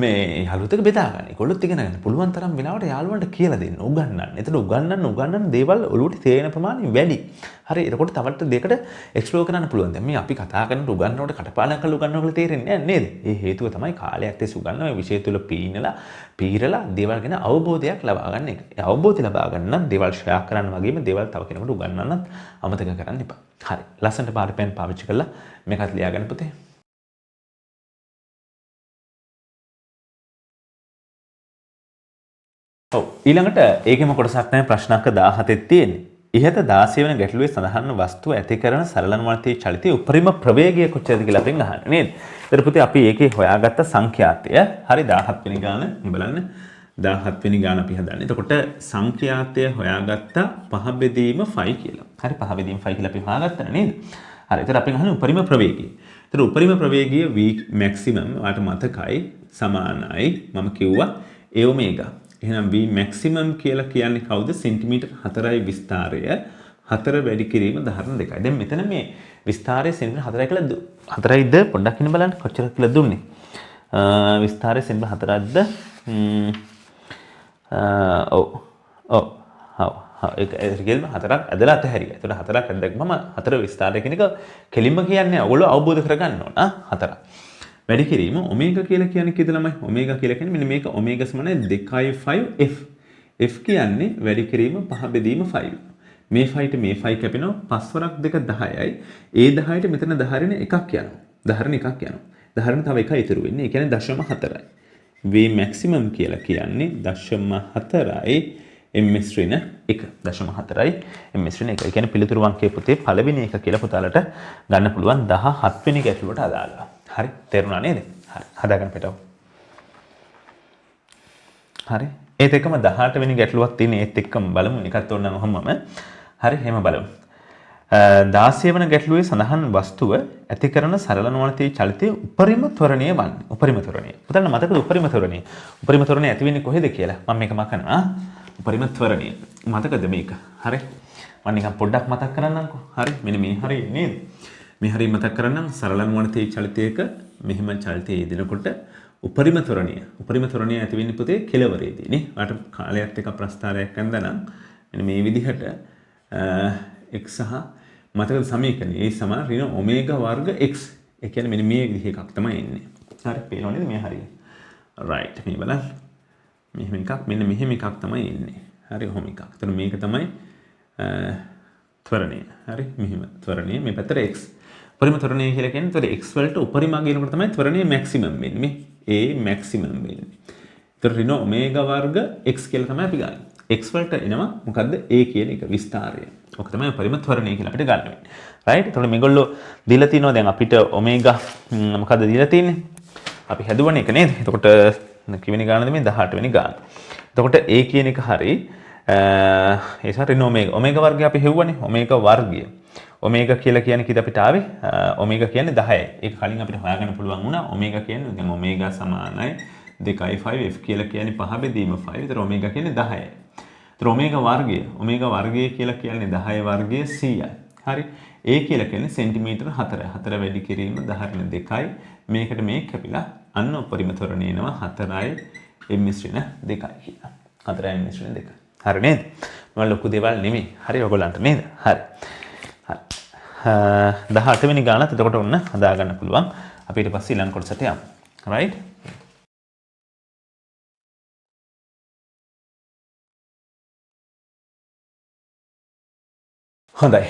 මේ යාළුවොත් එක බෙදා ගන්න. ඒගොල්ලොත් ඉගෙන ගන්න. පුළුවන් තරම් වෙලාවට යාළුවන්ට කියලා දෙන්න, උගන්වන්න. එතන උගන්වන්න දේවල් ඔලුවට තේරෙන ප්‍රමාණය වැඩි. හරි එතකොට තවත් දෙයකට එක්ස්ප්ලෝර් කරන්න පුළුවන්. දැන් මේ අපි කතා කරන උගන්වනකොට කටපාඩම් කරලා උගන්වනකොට තේරෙන්නේ නැහැ නේද? ඒ හේතුව තමයි කාලයක් තිස්සේ උගන්වන මේ විෂය තුල පීරලා දේවල් ගැන අවබෝධයක් ලබා ගන්න එක. ඒ අවබෝධය ලබා ගන්න නම් දේවල් ෂෙයා කරන්න වගේම දේවල් තව කෙනෙකුට උගන්වන්නත් අමතක කරන්න එපා. හරි. ලස්සනට පාට පෙන් පාවිච්චි කරලා මේකත් ලියා ගන්න පුතේ. ඔව් ඊළඟට ඒකෙම කොටසක් නැහැ ප්‍රශ්න අංක 17 තියෙන්නේ. ඉහත 16 වෙනි ගැටලුවේ සඳහන් වස්තුව ඇති කරන සරල නුවණතේ චලිතයේ උපරිම ප්‍රවේගය කොච්චරද කියලා අපෙන් අහන්නේ නේද? ඊට පුතේ අපි ඒකේ හොයාගත්ත සංඛ්‍යාතය හරි 17 වෙනි ගාන බලන්න 17 වෙනි ගාන අපි හදන්නේ. එතකොට සංඛ්‍යාතය හොයාගත්ත 5 බෙදීම 5 කියලා. හරි 5 බෙදීම 5 කියලා අපි හොයාගත්තා නේද? හරි එතකොට අපි අහන්නේ උපරිම ප්‍රවේගය. එතකොට උපරිම ප්‍රවේගය v maximum වාට මතකයි සමානයි මම කිව්වා a omega. එහෙනම් v maximum කියලා කියන්නේ කවුද? සෙන්ටිමීටර් 4යි විස්තාරය 4 වැඩි කිරීම ධාරණ 2යි. දැන් මෙතන මේ විස්තාරය සෙන්ටිමීටර් 4යි කියලා 4යිද පොඩ්ඩක් ඉන්න බලන්න කොච්චර කියලා දුන්නේ. විස්තාරය සෙන්ටිමීටර් 4ක්ද? ඒක ගෙල්ම 4ක් ඇදලා අතහැරියා. ඒතකොට 4ක් ඇද්දක්ම 4 විස්තාරය කියන එක කෙලින්ම කියන්නේ ඔයගොල්ලෝ අවබෝධ කරගන්න ඕන. 4ක්. වැඩි කිරීම ඔමේගා කියලා කියන්නේ කීයද ළමයි? ඔමේගා කියලා කියන්නේ මෙන්න මේක ඔමේගා සමානයි 2.5 f. f කියන්නේ වැඩි කිරීම 5 බෙදීම 5. මේ 5ට මේ 5 කැපෙනවා 5 වරක් 2 10යි. ඒ 10ට මෙතන ධාරණ එකක් යනවා. ධාරණ එකක් යනවා. ධාරණ තව එකයි ඉතුරු වෙන්නේ. ඒ කියන්නේ 0.4යි. v maximum කියලා කියන්නේ 0.4යි ms ඍණ 1. 0.4යි ms ඍණ 1. ඒ කියන්නේ පිළිතුරු අංකයේ පුතේ පළවෙනි එක කියලා පුතාලට ගන්න පුළුවන් 17 වෙනි ගැටලුවට අදාළව. හරි තේරුණා නේද? හරි හදාගන්න පිටව. හරි ඒත් එක්කම 18 වෙනි ගැටලුවක් තියෙන ඒත් එක්කම බලමු එකත් ඕනනම් ඔහොමම. හරි එහෙම බලමු. 16 වෙනි ගැටලුවේ සඳහන් වස්තුව ඇති කරන සරල නුවණතේ චලිතයේ උපරිම ත්වරණය වන්නේ. උපරිම ත්වරණය. පුතන්න මතකද උපරිම ත්වරණය? උපරිම ත්වරණය ඇති වෙන්නේ කොහෙද කියලා? මම මේක මකනවා. උපරිම ත්වරණය. මතකද මේක? හරි. මම නිකන් පොඩ්ඩක් මතක් කරන්නම්කෝ. හරි මෙන්න මේ හරිය නේද? මේ හරිය මතක් කරන්නම් සරල නුවණතේ චලිතයක මෙහෙම චලිතයේ යෙදෙනකොට උපරිම ත්වරණය ඇති වෙන්නේ පුතේ කෙලවරේදී නේ. ඔයාලට කාලයක් එක ප්‍රස්තාරයක් අඳනනම් මෙන්න මේ විදිහට x සහ මතකද සමීකරණය ඒ සමාන ඍණ ඔමේගා වර්ග x. ඒ කියන්නේ මෙන්න මේ විදිහ එකක් තමයි එන්නේ. හරි පේනව නේද මේ හරිය? right මේ බලන්න. මෙහෙම එකක් මෙන්න මෙහෙම එකක් තමයි එන්නේ. හරි ඔහොම එකක්. එතන මේක තමයි ත්වරණය. හරි මෙහෙම ත්වරණය මේ පැත්තට x. උපරිම ත්වරණය කියලා කියන්නේ ඒතර x වලට උපරිම ගේනකොට තමයි ත්වරණය මැක්සිමම් වෙන්නේ. a මැක්සිමම් වෙන්නේ. ඒතර ඍණ ඔමේගා වර්ග x කියලා තමයි අපි ගන්නේ. x වලට එනවා මොකද්ද a කියන එක විස්තාරය. ඔක තමයි උපරිම ත්වරණය කියලා අපිට ගන්න වෙන්නේ. right? එතකොට මේගොල්ලෝ දීලා තිනවා දැන් අපිට ඔමේගා මොකද්ද දීලා තියෙන්නේ? අපි හැදුවනේ එක නේද? එතකොට කිවෙනි ගානද මේ 18 වෙනි ගාන. එතකොට a කියන එක හරි ඒ සහ ඍණ ඔමේගා. ඔමේගා වර්ගය අපි හෙව්වනේ. ඔමේගා වර්ගය. ඔමේගා කියලා කියන්නේ කීයද අපිට ආවේ? ඔමේගා කියන්නේ 10යි. ඒක කලින් අපිට හොයාගන්න පුළුවන් වුණා. ඔමේගා කියන්නේ දැන් ඔමේගා සමානයි 2යි 5 f කියලා කියන්නේ 5 බෙදීම 5. ඒතර ඔමේගා කියන්නේ 10යි. ඒතර ඔමේගා වර්ගය කියලා කියන්නේ 10 වර්ගය 100යි. හරි. ඒ කියලා කියන්නේ සෙන්ටිමීටර 4යි. 4 වැඩි කිරීම 10 2යි. මේකට මේ කැපිලා අන්න උපරිම ත්වරණය එනවා 4යි m ශ්‍රේණ 2යි කියලා. 4යි m ශ්‍රේණ 2යි. හරි නේද? මම ලොකු දේවල් නෙමෙයි. හරි ඔයගොල්ලන්ට නේද? හරි. හරි. 18 වෙනි ගානත් එතකොට ඔන්න හදා ගන්න පුළුවන්. අපි ඊට පස්සේ ඊළඟ කොටසට යමු. right? හොඳයි.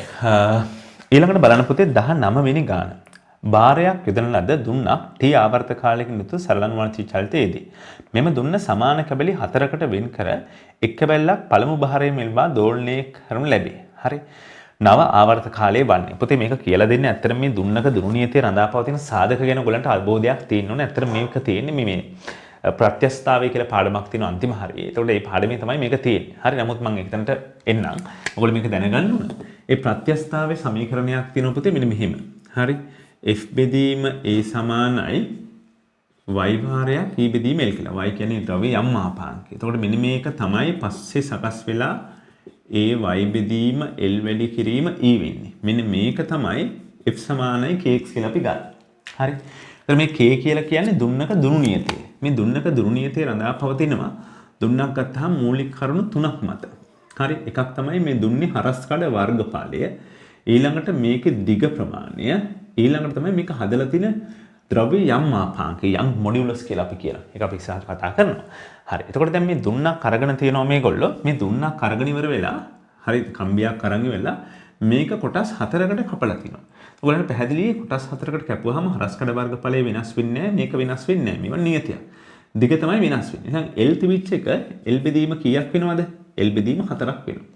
ඊළඟට බලන්න පුතේ 19 වෙනි ගාන. භාරයක් යොදන ලද දුන්නක් T ආවර්ත කාලයකින් යුතු සරලනුවර්ති චලිතයේදී මෙම දුන්න සමාන කැබලි 4කට වෙන් කර එක් කැබැල්ලක් පළමු භාරයේ මෙල්වා දෝලනය කරනු ලැබේ. හරි. නව ආවර්ත කාලයේ වන්නේ. පුතේ මේක කියලා දෙන්නේ ඇත්තට මේ දුන්නක දුරුනියතේ රඳාපවතින සාධක ගැන ඔයගලන්ට අවබෝධයක් තියෙන්න ඕනේ. ඇත්තට මේක තියෙන්නේ මේ ප්‍රත්‍යස්ථාවය කියලා පාඩමක් තියෙන අන්තිම හරිය. ඒතකොට මේ පාඩමේ තමයි මේක තියෙන්නේ. හරි. නමුත් මම එතනට එන්නම්. ඔයගොල්ලෝ මේක දැනගන්න ඕන. ඒ ප්‍රත්‍යස්ථාවේ සමීකරණයක් තියෙනවා පුතේ මෙන්න මෙහෙම. හරි. f බෙදීම a සමානයි y භාරයක් e බෙදීම l කියලා. y කියන්නේ ද්‍රව්‍ය යම් මාපාංකය. එතකොට මෙන්න මේක තමයි පස්සේ සකස් වෙලා a y බෙදීම l වැඩි කිරීම e වෙන්නේ. මෙන්න මේක තමයි f සමානයි kx කියලා අපි ගන්න. හරි. එතකොට මේ k කියලා කියන්නේ දුන්නක දුරු නියතය. මේ දුන්නක දුරු නියතේ රඳා පවතිනවා. දුන්නක් ගත්තාම මූලික කරුණු තුනක් මත. හරි. එකක් තමයි මේ දුන්නේ හරස් කඩ වර්ගඵලය. ඊළඟට මේකේ දිග ප්‍රමාණය. ඊළඟට තමයි මේක හදලා තියෙන ද්‍රව්‍ය යම් මාපාංකය යම් මොඩියුලස් කියලා අපි කියනවා. ඒක අපි ඉස්සරහට කතා කරනවා. හරි. එතකොට දැන් මේ දුන්නක් අරගෙන තියෙනවා මේගොල්ලෝ. මේ දුන්නක් අරගෙන ඉවර වෙලා හරි කම්බියක් අරන් ඉවරලා මේක කොටස් 4කට කපලා තිනවා. ඔයගොල්ලන්ට පැහැදිලි කොටස් 4කට කැපුවාම හරස් කඩ වර්ගඵලය වෙනස් වෙන්නේ නැහැ. මේක වෙනස් වෙන්නේ නැහැ. මේවා නියතයක්. දිග තමයි වෙනස් වෙන්නේ. එහෙනම් L තිබිච්ච එක L බෙදීම කීයක් වෙනවද? L බෙදීම 4ක් වෙනවා.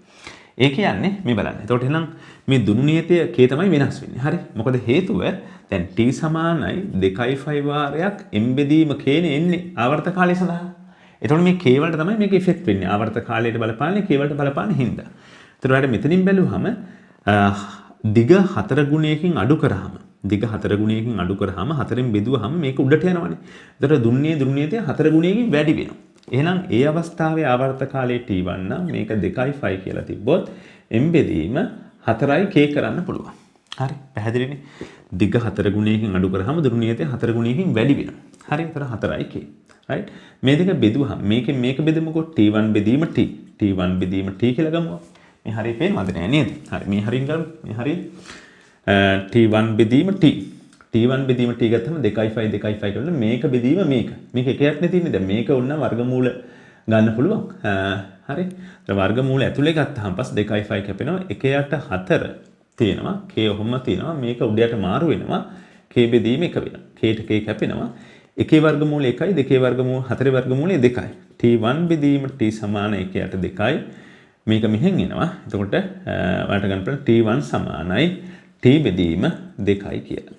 ඒ කියන්නේ මේ බලන්න. එතකොට එහෙනම් මේ දුරු නියතය k තමයි වෙනස් වෙන්නේ. හරි. මොකද හේතුව දැන් t සමානයි 2.5 වාරයක් m බෙදීම k නේ එන්නේ ආවර්ත කාලය සඳහා. එතකොට මේ k වලට තමයි මේක ඉෆෙක්ට් වෙන්නේ. ආවර්ත කාලයට බලපාන්නේ k වලට බලපාන්නේ හින්දා. එතකොට ඔයාලට මෙතනින් බැලුවහම දිග 4 ගුණයකින් අඩු කරාම දිග 4 ගුණයකින් අඩු කරාම 4ෙන් බෙදුවහම මේක උඩට යනවනේ. එතකොට දුන්නේ දුරු නියතය 4 ගුණයකින් වැඩි වෙනවා. එහෙනම් ඒ අවස්ථාවේ ආවර්ත කාලයේ t1 නම් මේක 2.5 කියලා තිබ්බොත් m බෙදීම 4යි k කරන්න පුළුවන්. හරි පැහැදිලිනේ. දිග 4 ගුණයකින් අඩු කරාම දුරු නියතය 4 ගුණයකින් වැඩි වෙනවා. හරි. ඒතර 4යි k. right. මේ දෙක බෙදුවහම මේකෙන් මේක බෙදමුකෝ t1 බෙදීම t. t1 බෙදීම t කියලා ගමුවා. මේ හරිය පේනවද නේද? හරි. මේ හරියෙන් ගමු. මේ හරිය t1 බෙදීම t. t1 බෙදීම t ගත්තම 2.5 කරලා මේක බෙදීම මේක. මේක එකයක් නේ තියෙන්නේ. දැන් මේක උන්න වර්ගමූල ගන්න පුළුවන්. හරි. ඒත් වර්ගමූල ඇතුලේ ගත්තාම පස් 2.5 කැපෙනවා. 1යට 4 තියෙනවා. k ඔහොම තියෙනවා. මේක උඩයට මාරු වෙනවා. k බෙදීම 1 වෙනවා. k ට k කැපෙනවා. 1 වර්ගමූල 1යි 2 වර්ගමූල 4 වර්ගමූලය 2යි. t1 බෙදීම t සමාන 1යට 2යි. මේක මෙහෙන් එනවා. එතකොට ඔයාලට ගන්න පුළුවන් t1 සමානයි t බෙදීම 2යි කියලා.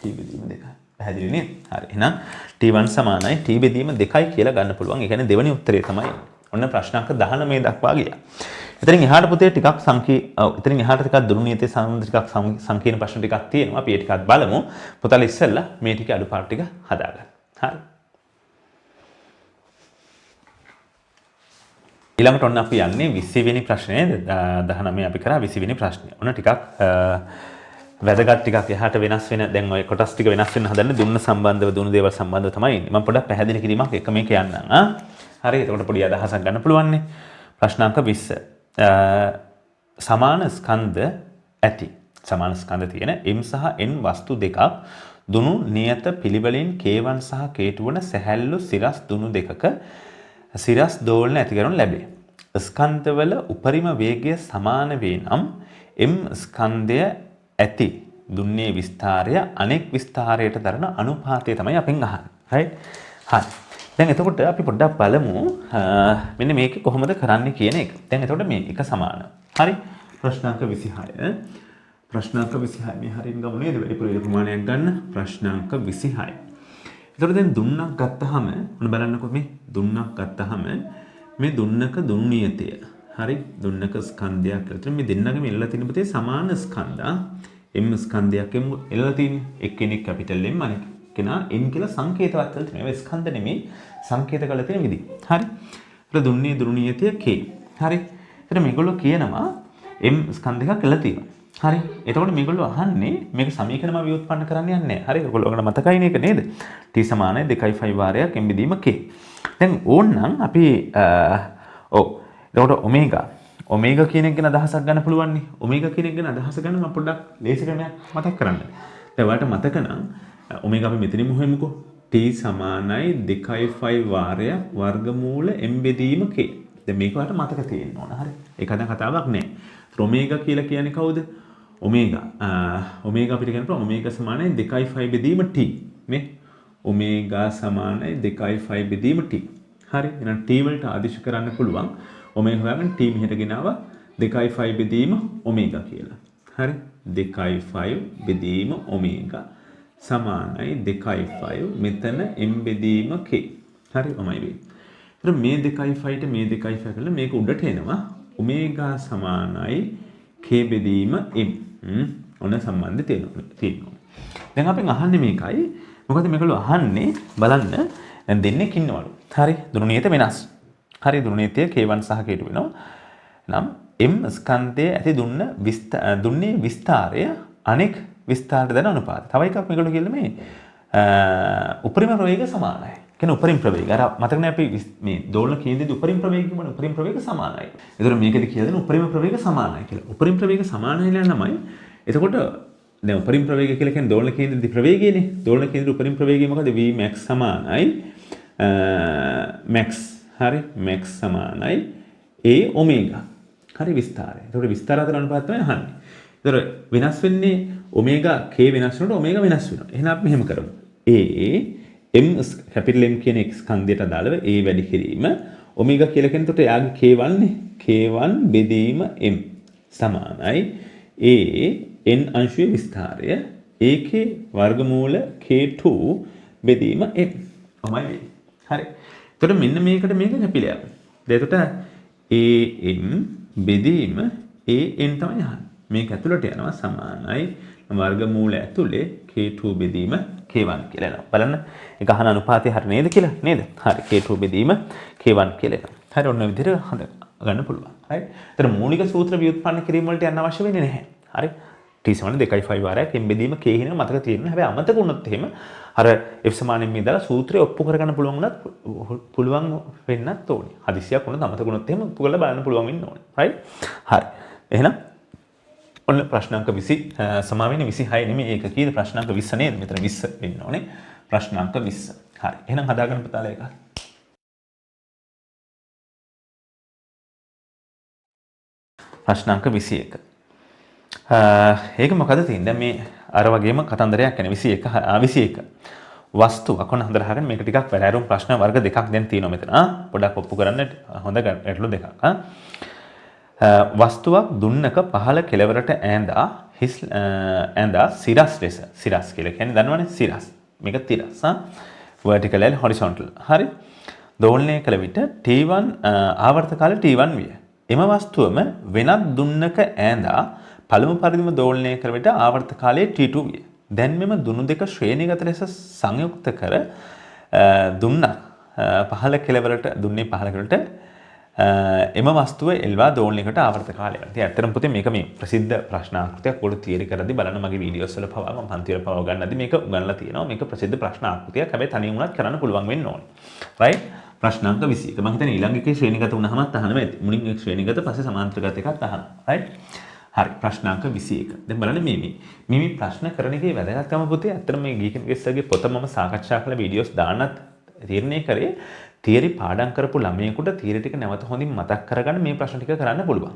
t බෙදීම 2යි. පැහැදිලි නේද? හරි. එහෙනම් t1 සමානයි t බෙදීම 2යි කියලා ගන්න පුළුවන්. ඒ කියන්නේ දෙවෙනි උත්තරේ තමයි. ඔන්න ප්‍රශ්නාංක 19 දක්වා ගියා. එතනින් එහාට පුතේ ටිකක් එතනින් එහාට ටිකක් දුරු නියතේ සම්බන්ධ ටිකක් සංකීර්ණ ප්‍රශ්න ටිකක් තියෙනවා. අපි ඒ ටිකත් බලමු. පුතාලා ඉස්සෙල්ලා මේ ටිකේ අඩුපාඩු ටික හදාගන්න. හරි. ඊළඟට ඔන්න අපි යන්නේ 20 වෙනි ප්‍රශ්නේ. 19 අපි කරා 20 වෙනි ප්‍රශ්නේ. ඔන්න ටිකක් වැදගත් ටිකක් එහාට වෙනස් වෙන දැන් ඔය කොටස් ටික වෙනස් වෙන්න හදන්නේ දුන්න සම්බන්ධව දුණු දේවල් සම්බන්ධව තමයි ඉන්නේ. මම පොඩ්ඩක් පැහැදිලි කිරීමක් එක මේක යන්නම්. හරි. එතකොට පොඩි අදහසක් ගන්න පුළුවන් නේ. ප්‍රශ්නාංක 20. සමාන ස්කන්ධ ඇති. සමාන ස්කන්ධ තියෙන m සහ n වස්තු දෙකක් දුණු නියත පිළිවෙලින් k1 සහ k2 වන සැහැල්ලු සිරස් දුණු දෙකක සිරස් දෝලන ඇති කරනු ලැබේ. ස්කන්ධවල උපරිම වේගය සමාන වේ නම් m ස්කන්ධය ඇති දුන්නේ විස්තරය අනෙක් විස්තරයට දරන අනුපාතය තමයි අපෙන් අහන්නේ. right? හරි. දැන් එතකොට අපි පොඩ්ඩක් බලමු මෙන්න මේක කොහොමද කරන්නේ කියන එක. දැන් එතකොට මේ එක සමාන. හරි. ප්‍රශ්නාංක 26. ප්‍රශ්නාංක 26 මේ හරියට ගමු නේද? වැඩිපුර ප්‍රමාණයක් ගන්න. ප්‍රශ්නාංක 26. එතකොට දැන් දුන්නක් ගත්තාම ඔන්න බලන්නකො මේ දුන්නක් ගත්තාම මේ දුන්නක දුන්නු නියතය. හරි. දුන්නක ස්කන්ධයක් කියලා. මේ දෙන්නගම එල්ලලා තියෙන පුතේ සමාන ස්කන්ධා m ස්කන්ධයක් එල්ලලා තියෙන්නේ. එක්කෙනෙක් කැපිටල් m අනෙක් කෙනා n කියලා සංකේතවත් කරලා තියෙනවා. ඒවා ස්කන්ධ නෙමෙයි සංකේත කරලා තියෙන විදි. හරි. ඊට දුන්නේ ධෘණීයතිය k. හරි. ඊට මේගොල්ලෝ කියනවා m ස්කන්ධ එකක් කියලා තියෙනවා. හරි. එතකොට මේගොල්ලෝ අහන්නේ මේක සමීකරණම ව්‍යුත්පන්න කරන්න යන්නේ නැහැ. හරි. ඔයගොල්ලෝ මතකයි නේද නේද? t සමානයි 2.5 වාරයක් m බෙදීම k. දැන් ඕනනම් අපි එතකොට ඔමේගා කියන එක ගැන අදහසක් ගන්න පුළුවන් නේ. ඔමේගා කියන එක ගැන අදහස ගන්න මම පොඩ්ඩක් ලේසි ක්‍රමයක් මතක් කරන්න. දැන් ඔයාලට මතක නම් ඔමේගා අපි මෙතනින් හොයමුකෝ. t සමානයි 2.5 වාරයක් වර්ගමූල m බෙදීම k. දැන් මේක ඔයාලට මතක තියෙන්න ඕන. හරි. ඒක හදන කතාවක් නෑ. ඔමේගා කියලා කියන්නේ කවුද? ඔමේගා අපිට කියන්න පුළුවන් ඔමේගා සමානයි 2.5 බෙදීම t නේ. ඔමේගා සමානයි 2.5 බෙදීම t. හරි. එහෙනම් t වලට ආදිශ කරන්න පුළුවන්. ඔමේගා හොයාගන්න t මෙහෙට ගෙනාවා 2.5 බෙදීම ඔමේගා කියලා. හරි. 2.5 බෙදීම ඔමේගා සමානයි 2.5 මෙතන m බෙදීම k. හරි. ඔමයි වෙන්නේ. ඊට මේ 2.5ට මේ 2.5 කරලා මේක උඩට එනවා. ඔමේගා සමානයි k බෙදීම m. ඔන්න සම්බන්ධය තියෙනවා. දැන් අපෙන් අහන්නේ මේකයි. මොකද මේගොල්ලෝ අහන්නේ බලන්න දැන් දෙන්නෙක් ඉන්නවලු. හරි. ධෘණීයත වෙනස්. හරි. ධෘණීයතය k1 සහ k2 වෙනවා. නම් m ස්කන්ධයේ ඇති දුන්නේ විස්තරය අනෙක් විස්තරයට දැන අනුපාතය. තව එකක් මේගොල්ලෝ කියන්නේ මේ උපරිම ප්‍රවේගය සමානයි. කියන්නේ උපරිම ප්‍රවේගය. අර මතකනේ අපි මේ දෝලන කේන්ද්‍රයේ උපරිම ප්‍රවේගය කියන්නේ උපරිම ප්‍රවේගය සමානයි. ඒතර මේකද කියලා දෙන උපරිම ප්‍රවේගය සමානයි කියලා. උපරිම ප්‍රවේගය සමානයි නමයි. එතකොට දැන් උපරිම ප්‍රවේගය කියලා කියන්නේ දෝලන කේන්ද්‍රයේ ප්‍රවේගයනේ. දෝලන කේන්ද්‍රයේ උපරිම ප්‍රවේගය මොකද? Vmax සමානයි max. හරි. max සමානයි a ඔමේගා. හරි විස්තරය. එතකොට විස්තර අතර අනුපාත තමයි අහන්නේ. එතකොට වෙනස් වෙන්නේ ඔමේගා k වෙනස් වෙනකොට ඔමේගා වෙනස් වෙනවා. එහෙනම් අපි මෙහෙම කරමු. a m කැපිටල් m කියන ස්කන්ධයට අදාළව a වැඩි කිරීම ඔමේගා කියලා කියන එතකොට එයාගේ k1 නේ. k1 බෙදීම m සමානයි a n අංශුවේ විස්තරය ak වර්ගමූල k2 බෙදීම m. ඔමයි වෙන්නේ. හරි. එතකොට මෙන්න මේකට මේක කැපිලා යනවා. එතකොට am බෙදීම an තමයි අහන්නේ. මේක ඇතුළට යනවා සමානයි වර්ගමූල ඇතුලේ k2 බෙදීම k1 කියලා එනවා. බලන්න ඒක අහන අනුපාතය හරි නේද කියලා නේද? හරි. k2 බෙදීම k1 කියලා එනවා. හරි. ඔන්න විදිහට හඳ ගන්න පුළුවන්. හරි. ඒතර මූලික සූත්‍ර ව්‍යුත්පන්න කිරීම වලට යන්න අවශ්‍ය වෙන්නේ නැහැ. හරි. t සමාන 2.5 වාරයක් m බෙදීම k හින මතක තියෙනවා. හැබැයි අමතක වුණොත් එහෙම අර f සමානෙන් මේ දාලා සූත්‍රය ඔප්පු කරගන්න පුළුවන් වෙන්නත් ඕනේ. හදිසියක් වුණොත් අමතක වුණොත් එහෙම ඔප්පු කරලා බලන්න පුළුවන් වෙන්න ඕනේ. right? හරි. එහෙනම් ඔන්න ප්‍රශ්නාංක 20 සමාවෙන්නේ 26 නෙමෙයි ඒක කීයද ප්‍රශ්නාංක 20 නේද? මෙතන 20 වෙන්න ඕනේ. ප්‍රශ්නාංක 20. හරි. එහෙනම් හදාගන්න පුතාලා ඒක. ප්‍රශ්නාංක 21. ඒක මොකද තියෙන්නේ? දැන් මේ අර වගේම කතන්දරයක් යන 21. වස්තුවක් ඔන්න හොඳට අහගන්න මේක ටිකක් වැරෑරුම් ප්‍රශ්න වර්ග දෙකක් දැන් තියෙනවා මෙතන. පොඩක් ඔප්පු කරන්න හොඳ ගැටලු දෙකක්. වස්තුවක් දුන්නක පහළ කෙළවරට ඇඳා සිරස් ලෙස සිරස් කියලා කියන්නේ දන්නවනේ සිරස්. මේක තිරස්. vertical and horizontal. හරි. දෝලනය කළ විට T1 ආවර්ත කාලය T1 විය. එම වස්තුවම වෙනත් දුන්නක ඇඳා පළමු පරිදිම දෝලනය කළ විට ආවර්ත කාලය T2 විය. දැන් මෙම දුනු දෙක ශ්‍රේණිගත ලෙස සංයුක්ත කර දුන්න පහළ කෙළවරට දුන්නේ පහළ කෙළවරට එම වස්තුව එල්වා දෝලනයකට ආවර්ත කාලයක්. ඉතින් ඇත්තටම පුතේ මේක මේ ප්‍රසිද්ධ ප්‍රශ්න ආකෘතියක් පොඩි තියරි කරද්දී බලන්න මගේ වීඩියෝස් වල පවා මම පන්ති වල පවා ගන්නදී මේක උගන්ලා තියෙනවා. මේක ප්‍රසිද්ධ ප්‍රශ්න ආකෘතියක්. හැබැයි තනියම උනත් කරන්න පුළුවන් වෙන්න ඕනේ. right? ප්‍රශ්නාංක 21. මම හිතන්නේ ඊළඟ එකේ ශ්‍රේණිගත වුණාමත් අහනවා ඇති. මුලින් එක් ශ්‍රේණිගත පස්සේ සමාන්තරගත එකක් අහනවා. right? හරි. ප්‍රශ්නාංක 21. දැන් බලන්න මේ ප්‍රශ්න කරන එකේ වැදගත්කම පුතේ ඇත්තටම මේ ගීකන් ගෙස්සර්ගේ පොත මම සාකච්ඡා කළ වීඩියෝස් දාන්නත් තීරණය කරේ තියරි පාඩම් කරපු ළමයෙකුට තියරි ටික නැවත හොඳින් මතක් කරගන්න මේ ප්‍රශ්න ටික කරන්න පුළුවන්.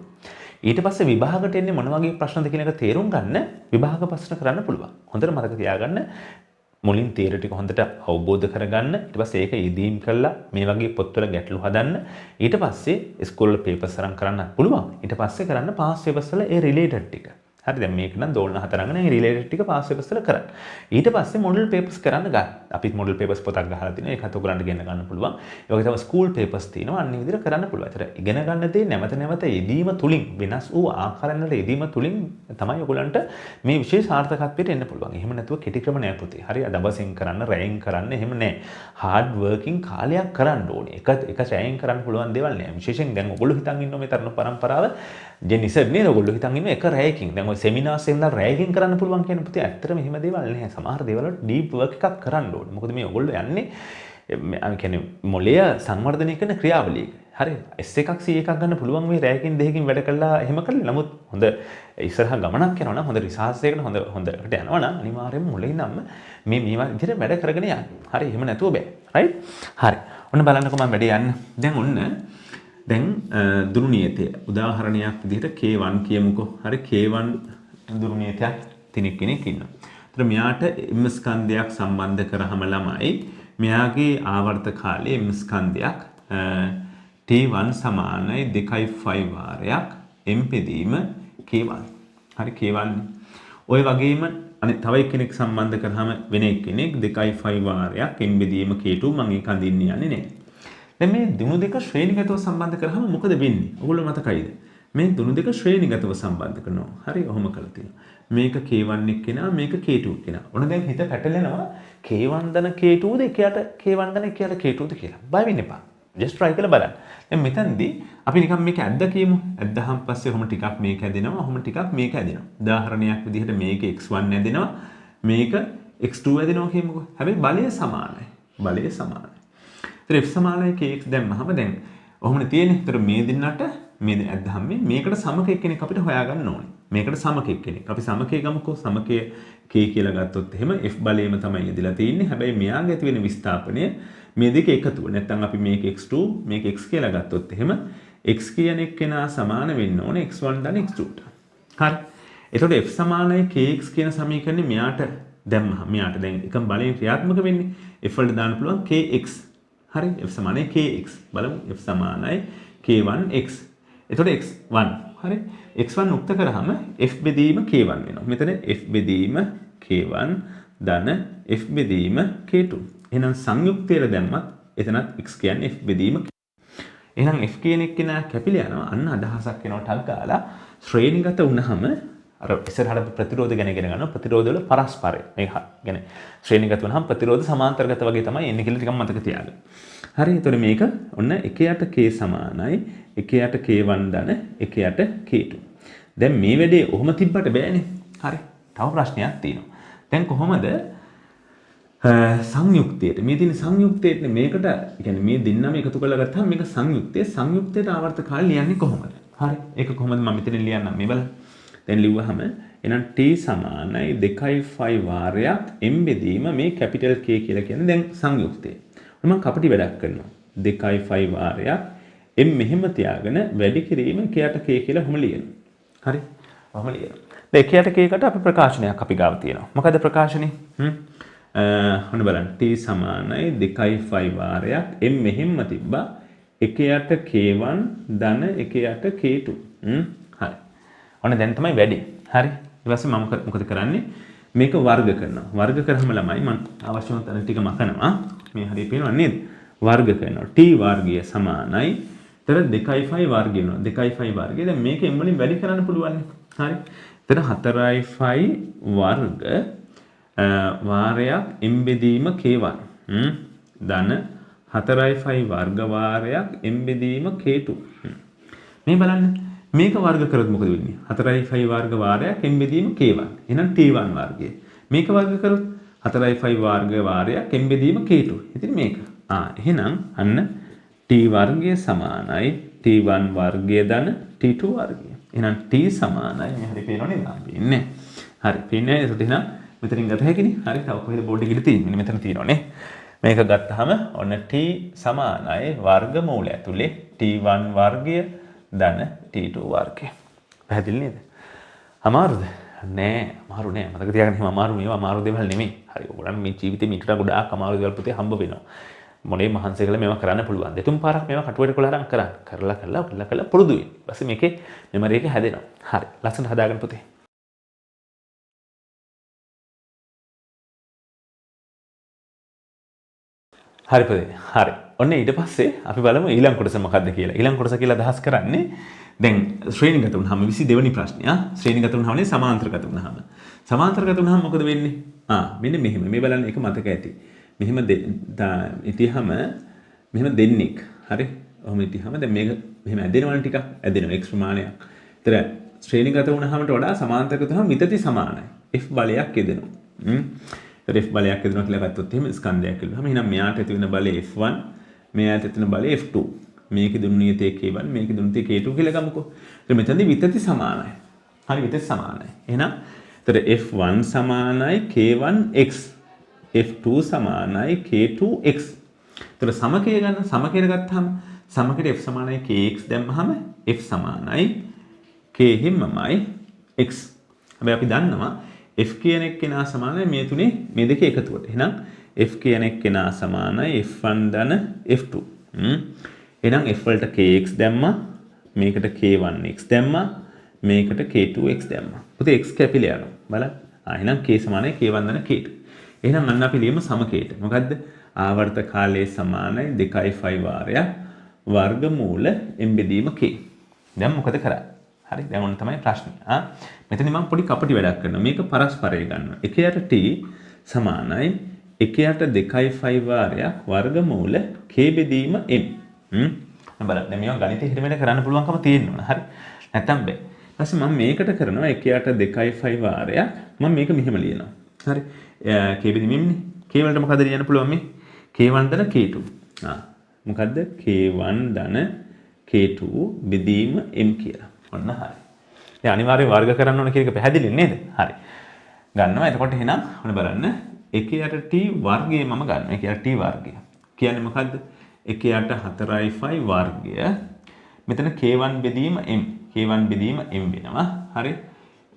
ඊට පස්සේ විභාගයට එන්නේ මොන වගේ ප්‍රශ්නද කියන එක තේරුම් ගන්න විභාග ප්‍රශ්න කරන්න පුළුවන්. හොඳට මතක තියාගන්න මුලින් තියරි ටික හොඳට අවබෝධ කරගන්න ඊට පස්සේ ඒක යෙදීම් කරලා මේ වගේ පොත්වල ගැටලු හදන්න ඊට පස්සේ ස්කූල් වල පේපර්ස් අරන් කරන්න පුළුවන්. ඊට පස්සේ කරන්න පාස් පේපර්ස් වල ඒ රිලේටඩ් ටික. හරි දැන් මේක නම් දෝලන හතරක් නේ රිලේටඩ් ටික පාස් පේපර්ස් වල කරන්න. ඊට පස්සේ මොඩල් පේපර්ස් කරන්න ගන්න. අපිත් මොඩල් පේපර්ස් පොතක් ගහලා තිනවා. ඒකත් ඔයගලන්ට ගෙන්න ගන්න පුළුවන්. ඒ වගේ තමයි ස්කූල් පේපර්ස් තියෙනවා. අන්න ඒ විදිහට කරන්න පුළුවන්. ඒතර ඉගෙන ගන්න දේ නැවත නැවත යෙදීම තුලින් වෙනස් වූ ආකාරයන්වල යෙදීම තුලින් තමයි ඔයගලන්ට මේ විශේෂ සාර්ථකත්වයට එන්න පුළුවන්. එහෙම නැතුව කෙටි ක්‍රම නෑ පුතේ. හරි දවසින් කරන්න, රැයෙන් කරන්න එහෙම නෑ. හાર્ඩ් වර්කින් කාලයක් කරන්න ඕනේ. එක රැයෙන් කරන්න පුළුවන් දේවල් නෑ. විශේෂයෙන් දැන් ඔයගොල්ලෝ හිතන් ඉන්නවා මේ තරුණ පරම්පරාව ජෙනිසර් නේද? ඔයගොල්ලෝ හිතන් ඉන්නවා එක රැයකින්. දැන් ඔය සෙමිනාර්ස් එකෙන් රැයකින් කරන්න පුළුවන් කියන පුතේ ඇත්තටම එහෙම දේවල් නෑ. සමහර දේවල් වල ඩීප් වර්ක් එකක් කරන්න ඕනේ. මොකද මේ ඔයගොල්ලෝ යන්නේ අර කියන්නේ මොළය සංවර්ධනය කරන ක්‍රියාවලියක. හරි S1ක් C1ක් ගන්න පුළුවන් මේ රැයකින් දෙකකින් වැඩ කළා එහෙම කළා. නමුත් හොඳ ඉස්සරහා ගමනක් යනවා නම් හොඳ රිසර්ච් එකකට හොඳකට යනවා නම් අනිවාර්යයෙන්ම මුලින් නම් මේ විදිහට වැඩ කරගෙන යන්න. හරි එහෙම නැතුව බෑ. රයිට්? හරි. ඔන්න බලන්නකෝ මම වැඩේ යන්න. දැන් ඔන්න දැන් දුරු නියතය උදාහරණයක් විදිහට K1 කියමුකෝ. හරි K1 දුරු නියතයක් තිනෙක් කෙනෙක් ඉන්නවා. ඒතර මෙයාට M ස්කන්ධයක් සම්බන්ධ කරාම ළමයි මෙයාගේ ආවර්ත කාලයේ M ස්කන්ධයක් T1 සමානයි 2.5 වාරයක් M පෙදීම K1. හරි K1. ඔය වගේම අනිත් තව එක්කෙනෙක් සම්බන්ධ කරාම වෙන එක්කෙනෙක් 2.5 වාරයක් M බෙදීම K2 මම ඒක අඳින්න යන්නේ නැහැ. දැන් මේ දුණු දෙක ශ්‍රේණිගතව සම්බන්ධ කරාම මොකද වෙන්නේ? ඔයගොල්ලෝ මතකයිද? මේ දුණු දෙක ශ්‍රේණිගතව සම්බන්ධ කරනවා. හරි ඔහොම කරලා තියෙනවා. මේක K1 එක්කෙනා මේක K2 එක්කෙනා. ඔන්න දැන් හිත පැටලෙනවා K1 දන K2ද එකයට K1 දන එකයට K2ද කියලා. බය වෙන්න එපා. just try කරලා බලන්න. දැන් මෙතනදී අපි නිකන් මේක ඇද්ද කියමු. ඇද්දාන් පස්සේ ඔහොම ටිකක් මේක ඇදෙනවා. ඔහොම ටිකක් මේක ඇදෙනවා. උදාහරණයක් විදිහට මේක x1 ඇදෙනවා. මේක x2 ඇදෙනවා කියමුකෝ. හැබැයි බලය සමානයි. බලය සමානයි. ඒතර f සමානයි kx දැම්මහම දැන් ඔහොමනේ තියෙන්නේ. ඒතර මේ දෙන්නට මේ ඇද්දාන් මේකට සමක එක්කෙනෙක් අපිට හොයාගන්න ඕනේ. මේකට සමක එක්කෙනෙක්. අපි සමකය ගමුකෝ. සමකය k කියලා ගත්තොත් එහෙම f බලයම තමයි යදලා තියෙන්නේ. හැබැයි මෙයාගේ ඇති වෙන විස්ථාපනය මේ දෙක එකතුව. නැත්නම් අපි මේක x2 මේක x කියලා ගත්තොත් එහෙම x කියන එක්කෙනා සමාන වෙන්න ඕනේ x1 දන x2ට. හරි. එතකොට f සමානයි kx කියන සමීකරණය මෙයාට දැම්මහම මෙයාට දැන් එකම බලයෙන් ක්‍රියාත්මක වෙන්නේ f වලට දාන්න පුළුවන් kx. හරි f සමානයි kx. බලමු f සමානයි k1x. එතකොට x1 හරි x1 උක්ත කරාම f බෙදීම k1 වෙනවා. මෙතන f බෙදීම k1 ධන f බෙදීම k2. එහෙනම් සංයුක්තයට දැම්මත් එතනත් x කියන්නේ f බෙදීම. එහෙනම් f කියන එක්කෙනා කැපිලා යනවා. අන්න අදහසක් එනවා ටක් ගාලා ශ්‍රේණිගත වුණාම අර ඉස්සරහට ප්‍රතිරෝධ ගැන ඉගෙන ගන්නවා. ප්‍රතිරෝධ වල පරස්පරය. මේක කියන්නේ ශ්‍රේණිගත වුණාම ප්‍රතිරෝධ සමාන්තරගත වගේ තමයි එන්නේ කියලා ටිකක් මතක තියාගන්න. හරි. එතකොට මේක ඔන්න 1යට k සමානයි 1යට k1 ධන 1යට k2. දැන් මේ වැඩේ ඔහොම තිබ්බට බෑනේ. හරි. තව ප්‍රශ්නයක් තියෙනවා. දැන් කොහොමද සංයුක්තයට මේ තියෙන සංයුක්තයට මේකට කියන්නේ මේ දෙන්නම එකතු කරලා ගත්තාම මේක සංයුක්තයට ආවර්ත කාලය ලියන්නේ කොහොමද? හරි. ඒක කොහොමද මම මෙතන ලියන්නම් මේ බලන්න. දැන් ලිව්වහම එහෙනම් t සමානයි 2.5 වාරයක් m බෙදීම මේ කැපිටල් K කියලා කියන්නේ දැන් සංයුක්තය. මම කපටි වැඩක් කරනවා. 2.5 වාරයක් m මෙහෙම තියාගෙන වැඩි කිරීම kයට k කියලා ඔහොම ලියනවා. හරි. ඔහොම ලියනවා. දැන් kයට k කට අපි ප්‍රකාශනයක් අපි ගාව තියෙනවා. මොකද ප්‍රකාශනේ? ඔන්න බලන්න t සමානයි 2.5 වාරයක් m මෙහෙම තිබ්බා 1යට k1 ධන 1යට k2. හරි. ඔන්න දැන් තමයි වැඩි. හරි. ඊට පස්සේ මම මොකද කරන්නේ? මේක වර්ග කරනවා. වර්ග කරාම ළමයි මම අවශ්‍ය වුණ තැන ටික මකනවා. මේ හරිය පේනව නේද? වර්ග කරනවා. t වර්ගය සමානයි. ඒතර 2.5 වර්ගය වෙනවා. 2.5 වර්ගය. දැන් මේක m වලින් වැඩි කරන්න පුළුවන්. හරි. ඒතර 4.5 වර්ග වාරයක් m බෙදීම k1 ධන 4.5 වර්ග වාරයක් m බෙදීම k2. මේ බලන්න මේක වර්ග කරොත් මොකද වෙන්නේ? 4.5 වර්ග වාරයක් m බෙදීම k1. එහෙනම් t1 වර්ගය. මේක වර්ග කරොත් 4.5 වර්ග වාරයක් m බෙදීම k2. ඉතින් මේක. එහෙනම් අන්න t වර්ගය සමානයි t1 වර්ගය ධන t2 වර්ගය. එහෙනම් t සමානයි මේ හරි පේනවනේ නේද? හරි. පේන්නේ ඒකට එහෙනම් මෙතනින් ගත හැකිනේ. හරි. තව කොහෙද බෝඩ් එකේ තියෙන්නේ? මෙතන තියෙනවනේ. මේක ගත්තාම ඔන්න t සමානයි වර්ගමූලය ඇතුලේ t1 වර්ගය ධන t2 වර්ගය. පැහැදිලි නේද? අමාරුද? නෑ, අමාරු නෑ. මතක තියාගන්න එහෙම අමාරු මේවා අමාරු දේවල් නෙමෙයි. හරි. ඔයගොල්ලන් මේ ජීවිතේ මීට වඩා ගොඩාක් අමාරු දේවල් පුතේ හම්බ වෙනවා. මොලේ මහන්සි කරලා මේවා කරන්න පුළුවන්. දෙතුන් පාරක් මේවා කටුවට කොලා අරන් කරන්න. කරලා පුරුදු වෙන්න. ඊපස්සේ මේකේ මෙමරි එක හැදෙනවා. හරි. ලස්සනට හදාගන්න පුතේ. හරි පුතේ. හරි. ඔන්න ඊට පස්සේ අපි බලමු ඊළඟ කොටස මොකක්ද කියලා. ඊළඟ කොටස කියලා අදහස් කරන්නේ දැන් ශ්‍රේණිගත වුණාම 22 වෙනි ප්‍රශ්නය. ශ්‍රේණිගත වුණාමනේ සමාන්තරගත වුණාම. සමාන්තරගත වුණාම මොකද වෙන්නේ? මෙන්න මෙහෙම. මේ බලන්න එක මතක ඇති. මෙහෙම ඉතිහම මෙහෙම දෙන්නෙක්. හරි. ඔහොම ඉතිහම දැන් මේක මෙහෙම ඇදෙනවනේ ටිකක්. ඇදෙනවා x ප්‍රමාණයක්. ඒතර ශ්‍රේණිගත වුණාමට වඩා සමාන්තරගත වුණාම මිතති සමානයි. f බලයක් යෙදෙනවා. F බලයක් යදනවා කියලා ගත්තොත් එහෙම ස්කන්ධයක් කියලා. එහෙනම් මෙයාට ඇති වෙන බලය F1, මෙයාට ඇති වෙන බලය F2. මේකේ දුන්නු නියතේ K1, මේකේ දුන්නු නියතේ K2 කියලා ගමුකෝ. එතන මෙතනදී විතති සමානයි. හරි විතති සමානයි. එහෙනම් එතන F1 සමානයි K1x, F2 සමානයි K2x. එතන සමකය ගන්න සමකයට ගත්තාම සමකයට F සමානයි Kx දැම්මහම F සමානයි K හිම්මමයි x. හැබැයි අපි දන්නවා f කියන එක්කෙනා සමානයි මේ තුනේ මේ දෙකේ එකතුවට. එහෙනම් f කියන එක්කෙනා සමානයි f1 ධන f2. එහෙනම් f වලට kx දැම්මා, මේකට k1x දැම්මා, මේකට k2x දැම්මා. පුතේ x කැපිලා යනවා. බලන්න. එහෙනම් k සමානයි k1 ධන k2. එහෙනම් අන්න අපි ලියමු සමකයට. මොකද්ද? ආවර්ත කාලයේ සමානයි 2.5 වාරයක් වර්ගමූල m බෙදීම k. දැන් මොකද කරන්නේ? හරි දැන් ඔන්න තමයි ප්‍රශ්නේ. මෙතන මම පොඩි කපටි වැඩක් කරනවා. මේක පරස්පරය ගන්නවා. එකයට t සමානයි එකයට 2.5 වාරයක් වර්ගමූල k බෙදීම m. බලන්න දැන් මේවා ගණිතය හිතෙන්න කරන්න පුළුවන්කම තියෙනවා. හරි. නැත්තම් බෑ. ඊපස්සේ මම මේකට කරනවා එකයට 2.5 වාරයක්. මම මේක මෙහෙම ලියනවා. හරි. k බෙදීම m නේ. k වලට මොකද ලියන්න පුළුවන් මේ? k1 ධන k2. මොකද්ද? k1 ධන k2 බෙදීම m කියලා. ඔන්න හරි. දැන් අනිවාර්යෙන් වර්ග කරන්න ඕන කියන එක පැහැදිලි නේද? හරි. ගන්නවා. එතකොට එහෙනම් ඔන්න බලන්න. 1යට t වර්ගය මම ගන්නවා. 1යට t වර්ගය. කියන්නේ මොකද්ද? 1යට 4.5 වර්ගය. මෙතන k1 බෙදීම m. k1 බෙදීම m වෙනවා. හරි.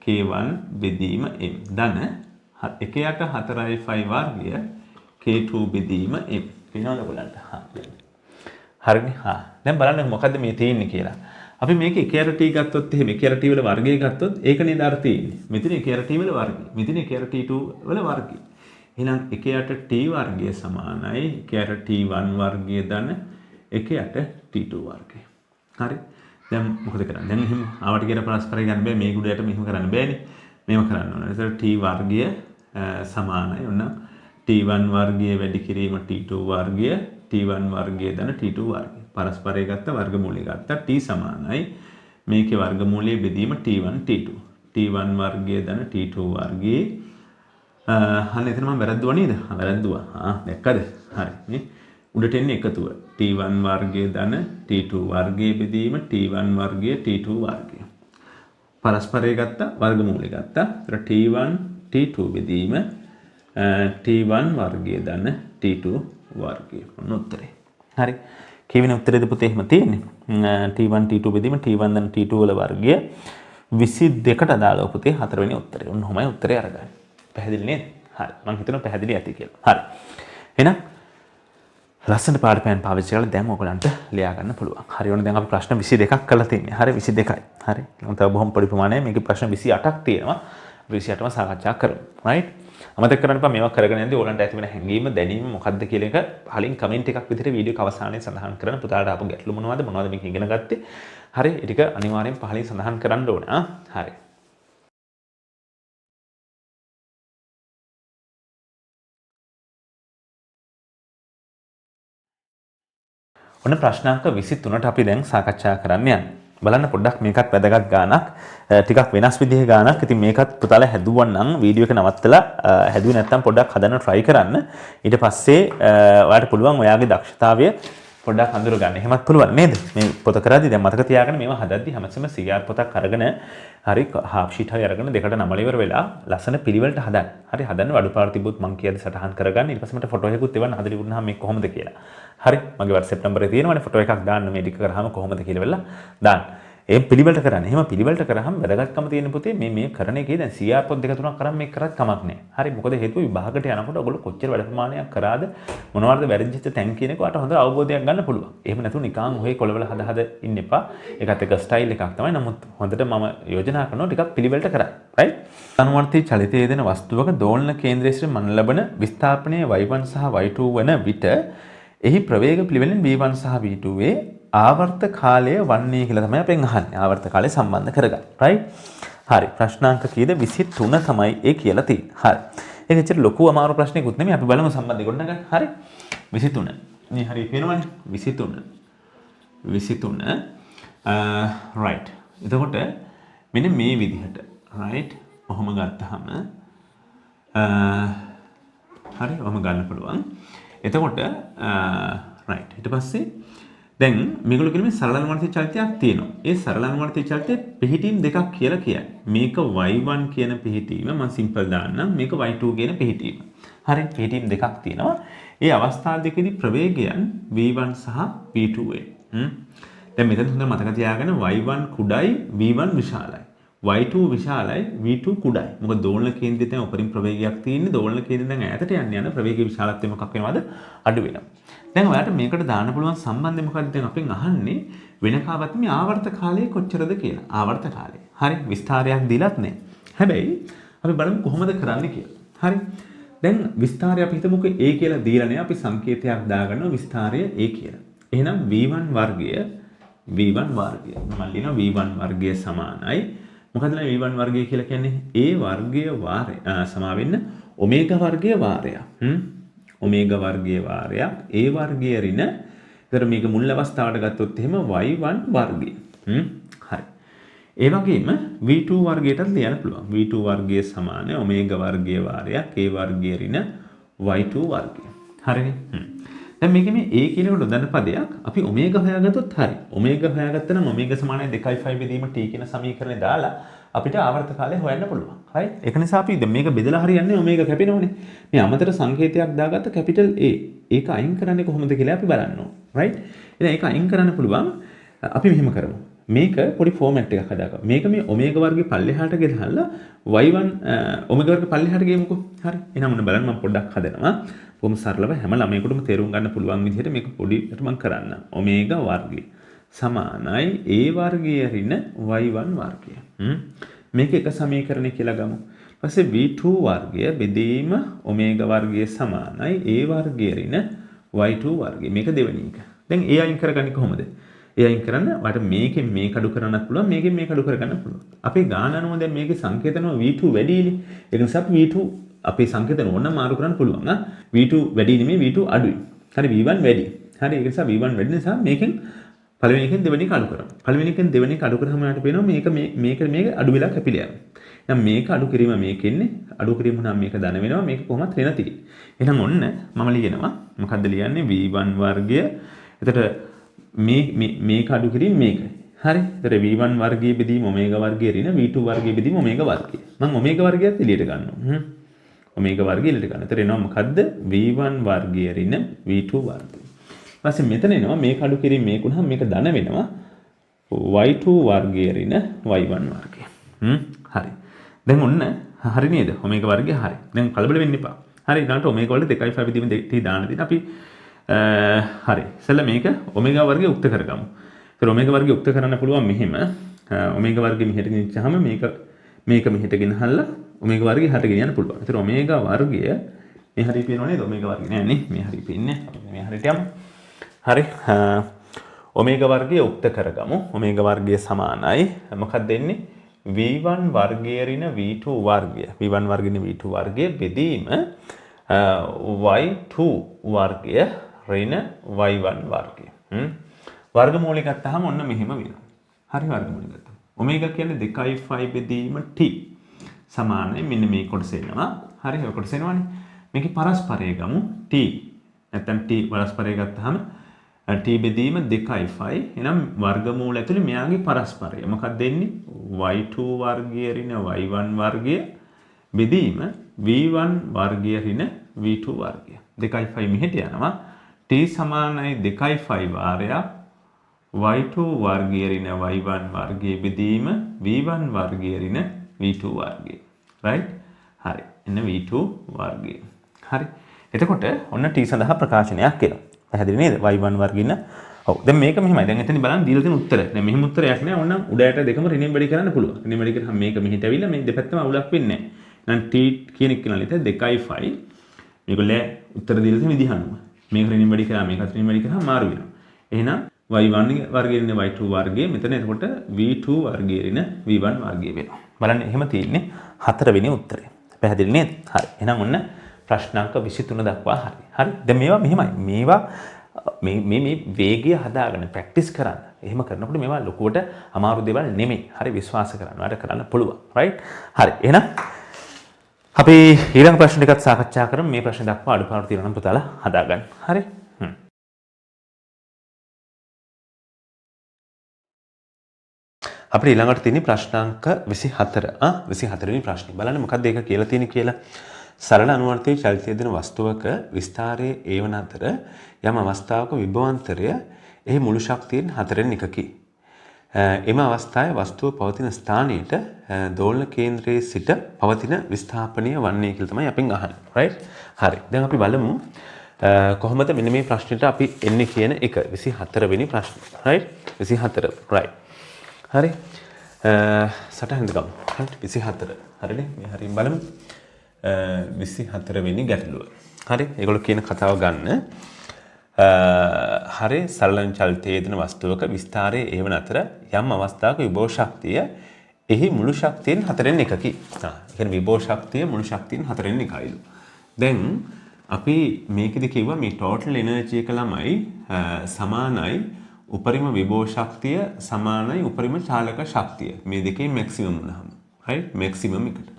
k1 බෙදීම m. ධන 1යට 4.5 වර්ගය k2 බෙදීම m. වෙනවද බලන්න. හරිනේ. දැන් බලන්න මොකද්ද මේ තියෙන්නේ කියලා. අපි මේක 1යට t ගත්තොත් එහෙම 1යට t වල වර්ගය ගත්තොත් ඒක නේද අර තියෙන්නේ. මෙතන 1යට t වල වර්ගය. මෙතන 1යට t2 වල වර්ගය. එහෙනම් 1යට t වර්ගය සමානයි 1යට t1 වර්ගය ධන 1යට t2 වර්ගය. හරි. දැන් මොකද කරන්නේ? දැන් එහෙම ආවට කියලා පරස්පරය ගන්න බෑ. මේ ගුඩයට මෙහෙම කරන්න බෑනේ. මේව කරන්න ඕනේ. ඒතර t වර්ගය සමානයි. ඔන්න t1 වර්ගය වැඩි කිරීම t2 වර්ගය t1 වර්ගය ධන t2 වර්ගය. පරස්පරය ගත්ත වර්ගමූලය ගත්තා t සමානයි මේකේ වර්ගමූලය බෙදීම t1 t2 t1 වර්ගය ධන t2 වර්ගයේ අන්න එතන මම වැරද්දුවා නේද? වැරද්දුවා. දැක්කද? හරි. නේ උඩට එන්නේ එකතුව t1 වර්ගය ධන t2 වර්ගයේ බෙදීම t1 වර්ගය t2 වර්ගය. පරස්පරය ගත්ත වර්ගමූලය ගත්තා. ඒතර t1 t2 බෙදීම t1 වර්ගය ධන t2 වර්ගය. ඔන්න උත්තරේ. හරි. කියවෙන උත්තරේද පුතේ එහෙම තියෙන්නේ. t1 t2 බෙදීම t1 ධන t2 වල වර්ගය 22ට අදාළව පුතේ 4 වෙනි උත්තරේ. ඔන්න ඔහමයි උත්තරේ අරගන්නේ. පැහැදිලි නේද? හරි. මම හිතනවා පැහැදිලි ඇති කියලා. හරි. එහෙනම් ලස්සන පාඩපෑන් පාවිච්චි කරලා දැන් ඔයගලන්ට ලියා ගන්න පුළුවන්. හරි. ඕන දැන් අපි ප්‍රශ්න 22ක් කරලා තින්නේ. හරි 22යි. හරි. තව බොහොම පොඩි ප්‍රමාණයක් මේකේ ප්‍රශ්න 28ක් තියෙනවා. 28ම සාකච්ඡා කරමු. right? අමතක කරන්න එපා මේවා කරගෙන යද්දී ඕලන්ට ඇති වෙන හැඟීම දැනීම මොකක්ද කියලා එක කලින් කමෙන්ට් එකක් විදිහට වීඩියෝ එක අවසානයේ සඳහන් කරන්න. පුතාලට ආපු ගැටලු මොනවද මේක ඉගෙන ගත්තේ? හරි. ඒ ටික අනිවාර්යෙන් පහලින් සඳහන් කරන්න ඕන. හරි. ඔන්න ප්‍රශ්නාංක 23ට අපි දැන් සාකච්ඡා කරන්න යන්නේ. බලන්න පොඩ්ඩක් මේකත් වැදගත් ගානක්. ටිකක් වෙනස් විදිහේ ගානක්. ඉතින් මේකත් පුතාලා හැදුවා නම් වීඩියෝ එක නවත්තලා හැදුවේ නැත්නම් පොඩ්ඩක් හදන්න try කරන්න. ඊට පස්සේ ඔයාලට පුළුවන් ඔයාගේ දක්ෂතාවය පොඩ්ඩක් අඳුර ගන්න. එහෙමත් පුළුවන් නේද? මේ පොත කරද්දී දැන් මතක තියාගන්න මේවා හදද්දී හැමතිස්සෙම CR පොතක් අරගෙන හරි half sheet හරි අරගෙන දෙකට නමල ඉවර වෙලා ලස්සන පිළිවෙලට හදන්න. හරි හදන්න අඩුපාඩු තිබ්බොත් මං කියද සටහන් කරගන්න. ඊට පස්සේ මට ෆොටෝ එකකුත් එවන්න හදලා ඉවරනහම මේක කොහොමද කියලා. හරි මගේ WhatsApp නම්බරේ තියෙනවනේ ෆොටෝ එකක් දාන්න මේ ටික කරාම කොහොමද කියලා වෙලා දාන්න. ඒ පිළිවෙලට කරන්න. එහෙම පිළිවෙලට කරාම වැදගත්කම තියෙන පුතේ මේ කරන එකේ දැන් CR පොත් දෙක තුනක් කරාම මේක කරත් කමක් නැහැ. හරි මොකද හේතුව විභාගයට යනකොට ඔයගොල්ලෝ කොච්චර වැඩ ප්‍රමාණයක් කරාද මොනවද වැරදිච්ච තැන් කියන එක ඔයාලට හොඳ අවබෝධයක් ගන්න පුළුවන්. එහෙම නැතුව නිකන් ඔහේ කොළවල හද ඉන්න එපා. ඒකත් එක ස්ටයිල් එකක් තමයි. නමුත් හොඳට මම යෝජනා කරනවා ටිකක් පිළිවෙලට කරන්න. right? අනුවර්තී චලිතයේ දෙන වස්තුවක දෝලන කේන්ද්‍රයේ සිට මන ලබන විස්ථාපනයේ y1 සහ y2 වන විට එහි ප්‍රවේග පිළිවෙලින් v1 සහ v2 වේ ආවර්ත කාලය වන්නේ කියලා තමයි අපෙන් අහන්නේ. ආවර්ත කාලය සම්බන්ධ කරගන්න. right? හරි. ප්‍රශ්නාංක කීයද? 23 තමයි ඒ කියලා තියෙන්නේ. හරි. ඒක ඇත්තට ලොකු අමාරු ප්‍රශ්නයක්වත් නෙමෙයි. අපි බලමු සම්බන්ධය ගොඩනගන්න. හරි. 23. මේ හරි පේනවනේ. 23. 23. right. එතකොට මෙන්න මේ විදිහට right ඔහොම ගත්තාම හරි ඔහොම ගන්න පුළුවන්. එතකොට right ඊට පස්සේ දැන් මේගොල්ලෝ කියන මේ සරල අනුවර්තිත චලිතයක් තියෙනවා. ඒ සරල අනුවර්තිත චලිතයේ පිහිටීම් දෙකක් කියලා කියන්නේ. මේක y1 කියන පිහිටීම මම සිම්පල් දාන්නම්. මේක y2 කියන පිහිටීම. හරි පිහිටීම් දෙකක් තියෙනවා. ඒ අවස්ථා දෙකේදී ප්‍රවේගයන් v1 සහ v2 වේ. දැන් මෙතන හොඳට මතක තියාගන්න y1 කුඩයි v1 විශාලයි. y2 විශාලයි v2 කුඩයි. මොකද දෝලන කේන්ද්‍රයේ දැන් උපරිම ප්‍රවේගයක් තියෙන්නේ. දෝලන කේන්ද්‍රයෙන් දැන් ඈතට යන ප්‍රවේගයේ විශාලත්වය මොකක් වෙනවද? අඩු වෙනවා. දැන් ඔයාලට මේකට දාන්න පුළුවන් සම්බන්ධය මොකක්ද? දැන් අපෙන් අහන්නේ වෙන කාවත් මේ ආවර්ත කාලය කොච්චරද කියලා. ආවර්ත කාලය. හරි විස්තරයක් දීලත් නැහැ. හැබැයි අපි බලමු කොහොමද කරන්නේ කියලා. හරි. දැන් විස්තරය අපි හිතමුකෝ a කියලා දීලා නැහැ. අපි සංකේතයක් දාගන්නවා විස්තරය a කියලා. එහෙනම් v1 වර්ගය මම ලියනවා v1 වර්ගය සමානයි මොකද v1 වර්ගය කියලා කියන්නේ a වර්ගය වාරය සමාවෙන්න ඔමේගා වර්ගය වාරය. ඔමේගා වර්ගයේ වාරයක් a වර්ගය ඍණ ඒතර මේක මුල් අවස්ථාවට ගත්තොත් එහෙම y1 වර්ගය. හරි. ඒ වගේම v2 වර්ගයටත් ලියන්න පුළුවන්. v2 වර්ගය සමාන ඔමේගා වර්ගයේ වාරයක් a වර්ගය ඍණ y2 වර්ගය. හරිනේ. දැන් මේකේ මේ a කියන එක නොදන්න පදයක් අපි ඔමේගා හොයාගත්තොත් හරි. ඔමේගා හොයාගත්තා නම් ඔමේගා සමානයි 2.5 බෙදීම t කියන සමීකරණය දාලා අපිට ආවර්ත කාලය හොයන්න පුළුවන්. right? ඒක නිසා අපි දැන් මේක බෙදලා හරියන්නේ ඔමේගා කැපෙනවනේ. මේ අමතර සංකේතයක් දාගත්ත කැපිටල් A. ඒක අයින් කරන්නේ කොහොමද කියලා අපි බලන්න ඕන. right? එහෙනම් ඒක අයින් කරන්න පුළුවන්. අපි මෙහෙම කරමු. මේක පොඩි ෆෝමැට් එකක් හදාගමු. මේක මේ ඔමේගා වර්ගයේ පල්ලෙහාට ගෙනහල්ලා y1 ඔමේගා වර්ගයේ පල්ලෙහාට ගේමුකෝ. හරි. එහෙනම් මොන බලන්න මම පොඩ්ඩක් හදනවා. කොහොම සරලව හැම ළමයෙකුටම තේරුම් ගන්න පුළුවන් විදිහට මේක පොඩිට මම කරන්න. ඔමේගා වර්ගය සමානයි a වර්ගය ඍණ y1 වර්ගය. මේක එක සමීකරණය කියලා ගමු. ඊපස්සේ v2 වර්ගය බෙදීම ඔමේගා වර්ගය සමානයි a වර්ගය ඍණ y2 වර්ගය. මේක දෙවෙනි එක. දැන් a අයින් කරගන්නේ කොහොමද? a අයින් කරන්න වට මේකෙන් මේක අඩු කරන්නත් පුළුවන් මේකෙන් මේක අඩු කරගන්න පුළුවන්. අපේ ගාන අනුව දැන් මේකේ සංකේතනම v2 වැඩිනේ. ඒ නිසා v2 අපේ සංකේතන ඕන මාරු කරන්න පුළුවන්. v2 වැඩි නෙමෙයි v2 අඩුයි. හරි v1 වැඩි. හරි ඒ නිසා v1 වැඩි නිසා මේකෙන් පළවෙනි එකෙන් දෙවෙනි එක අඩු කරනවා. පළවෙනි එකෙන් දෙවෙනි එක අඩු කරාම යාට පේනවා මේක අඩු වෙලා කැපිලා යනවා. එහෙනම් මේක අඩු කිරීම මේකෙන්නේ අඩු කිරීම නම් මේක ධන වෙනවා මේක කොහොමත් ඍණ තියෙන්නේ. එහෙනම් ඔන්න මම ලියනවා මොකද්ද ලියන්නේ v1 වර්ගය. එතකොට මේක අඩු කිරීම මේක. හරි. එතකොට v1 වර්ගයේ බෙදීම ඔමේගා වර්ගයේ ඍණ v2 වර්ගයේ බෙදීම ඔමේගා වර්ගය. මම ඔමේගා වර්ගයත් එළියට ගන්නවා. ඔමේගා වර්ගය එළියට ගන්න. එතකොට එනවා මොකද්ද v1 වර්ගයේ ඍණ v2 වර්ගය. ඊපස්සේ මෙතන එනවා මේක අඩු කිරීම මේක උනහම මේක ධන වෙනවා y2 වර්ගයේ ඍණ y1 වර්ගය. හරි. දැන් ඔන්න හරි නේද? ඔමේගා වර්ගය හරි. දැන් කලබල වෙන්න එපා. හරි. ඊළඟට ඔමේගා වලට 2.5 බෙදීම t දාන්න දෙන්න අපි හරි. ඉතින් මේක ඔමේගා වර්ගය උක්ත කරගමු. ඒතර ඔමේගා වර්ගය උක්ත කරන්න පුළුවන් මෙහෙම. ඔමේගා වර්ගය මෙහෙට ගෙනිච්චාම මේක මෙහෙට ගෙනහල්ලා ඔමේගා වර්ගය හට ගෙනියන්න පුළුවන්. ඒතර ඔමේගා වර්ගය මේ හරිය පේනව නේද? ඔමේගා වර්ගය නෑ නේ. මේ හරිය පේන්නේ. අපි මේ හරියට යමු. හරි. ඔමේගා වර්ගය උක්ත කරගමු. ඔමේගා වර්ගය සමානයි මොකක්ද දෙන්නේ? v1 වර්ගය ඍණ v2 වර්ගය. v1 වර්ගය ඍණ v2 වර්ගය බෙදීම y2 වර්ගය ඍණ y1 වර්ගය. වර්ගමූලය ගත්තාම ඔන්න මෙහෙම වෙනවා. හරි වර්ගමූලය ගත්තා. ඔමේගා කියන්නේ 2.5 බෙදීම t සමානයි මෙන්න මේ කොටස එනවා. හරි ඔය කොටස එනවනේ. මේකේ පරස්පරය ගමු t. නැත්නම් t පරස්පරය ගත්තාම t බෙදීම 2.5. එහෙනම් වර්ගමූල ඇතුලේ මෙයාගේ පරස්පරය මොකක්ද දෙන්නේ? y2 වර්ගය ඍණ y1 වර්ගය බෙදීම v1 වර්ගය ඍණ v2 වර්ගය. 2.5 මෙහෙට යනවා. t සමානයි 2.5 වාරයක් y2 වර්ගය ඍණ y1 වර්ගය බෙදීම v1 වර්ගය ඍණ v2 වර්ගය. right? හරි. එන්න v2 වර්ගය. හරි. එතකොට ඔන්න t සඳහා ප්‍රකාශනයක් එනවා. පැහැදිලි නේද? y1 වර්ගින. ඔව්. දැන් මේක මෙහෙමයි. දැන් එතන බලන්න දීලා තියෙන උත්තරය. දැන් මෙහෙම උත්තරයක් නෑ. ඕනනම් උඩ යට දෙකම ඍණෙන් වැඩි කරන්න පුළුවන්. ඍණෙන් වැඩි කරාම මේක මෙහෙට ඇවිල්ලා මේ දෙපැත්තම අවුලක් වෙන්නේ නෑ. එහෙනම් t කියන එක කියලා ලියලා 2.5. මේගොල්ලෝ උත්තර දීලා තියෙන විදිහ අනුව. මේක ඍණින් වැඩි කරා මේකත් ඍණින් වැඩි කරා මාරු වෙනවා. එහෙනම් y1 වර්ගයේ ඉන්න y2 වර්ගය මෙතන එතකොට v2 වර්ගයේ ඉන්න v1 වර්ගය වෙනවා. බලන්න එහෙම තියෙන්නේ 4 වෙනි උත්තරේ. පැහැදිලි නේද? හරි. එහෙනම් ඔන්න ප්‍රශ්නාංක 23 දක්වා හරි. හරි. දැන් මේවා මෙහෙමයි. මේවා මේ වේගය හදාගෙන ප්‍රැක්ටිස් කරන්න. එහෙම කරනකොට මේවා ලොකුවට අමාරු දේවල් නෙමෙයි. හරි විශ්වාස කරන්න. වැඩ කරන්න පුළුවන්. රයිට්? හරි. එහෙනම් අපි ඊළඟ ප්‍රශ්න ටිකත් සාකච්ඡා කරමු. මේ ප්‍රශ්න දක්වා අඩුපාඩු තියෙනවා නම් පුතාලා හදාගන්න. හරි? අපිට ඊළඟට තියෙන ප්‍රශ්නාංක 24. 24 වෙනි ප්‍රශ්නේ. බලන්න මොකක්ද ඒක කියලා තියෙන්නේ කියලා. සරල අනුවර්තයේ චලිතය දෙන වස්තුවක විස්තරයේ ඒවන අතර යම් අවස්ථාවක විභවාන්තරය එහි මුළු ශක්තියෙන් 4න් එකකි. එම අවස්ථාවේ වස්තුව පවතින ස්ථානයට දෝලන කේන්ද්‍රයේ සිට පවතින විස්ථාපනීය වන්නේ කියලා තමයි අපෙන් අහන්නේ. රයිට්? හරි. දැන් අපි බලමු කොහොමද මෙන්න මේ ප්‍රශ්නෙට අපි එන්නේ කියන එක. 24 වෙනි ප්‍රශ්නේ. රයිට්? 24. රයිට්. හරි. සටහන් දෙකම. රයිට්? 24. හරිනේ? මේ හරියෙන් බලමු. 24 වෙනි ගැටලුව. හරි. ඒගොල්ලෝ කියන කතාව ගන්න. හරි සරලන චලිතයේ දෙන වස්තුවක විස්තරයේ ඒවන අතර යම් අවස්ථාවක විභව ශක්තිය එහි මුළු ශක්තියෙන් 4න් එකකි. ඒ කියන්නේ විභව ශක්තිය මුළු ශක්තියෙන් 4න් එකයිලු. දැන් අපි මේකෙදි කිව්වා මේ total energy එක ළමයි සමානයි උපරිම විභව ශක්තිය සමානයි උපරිම චාලක ශක්තිය. මේ දෙකේ maximum වුණාම. right maximum එකට.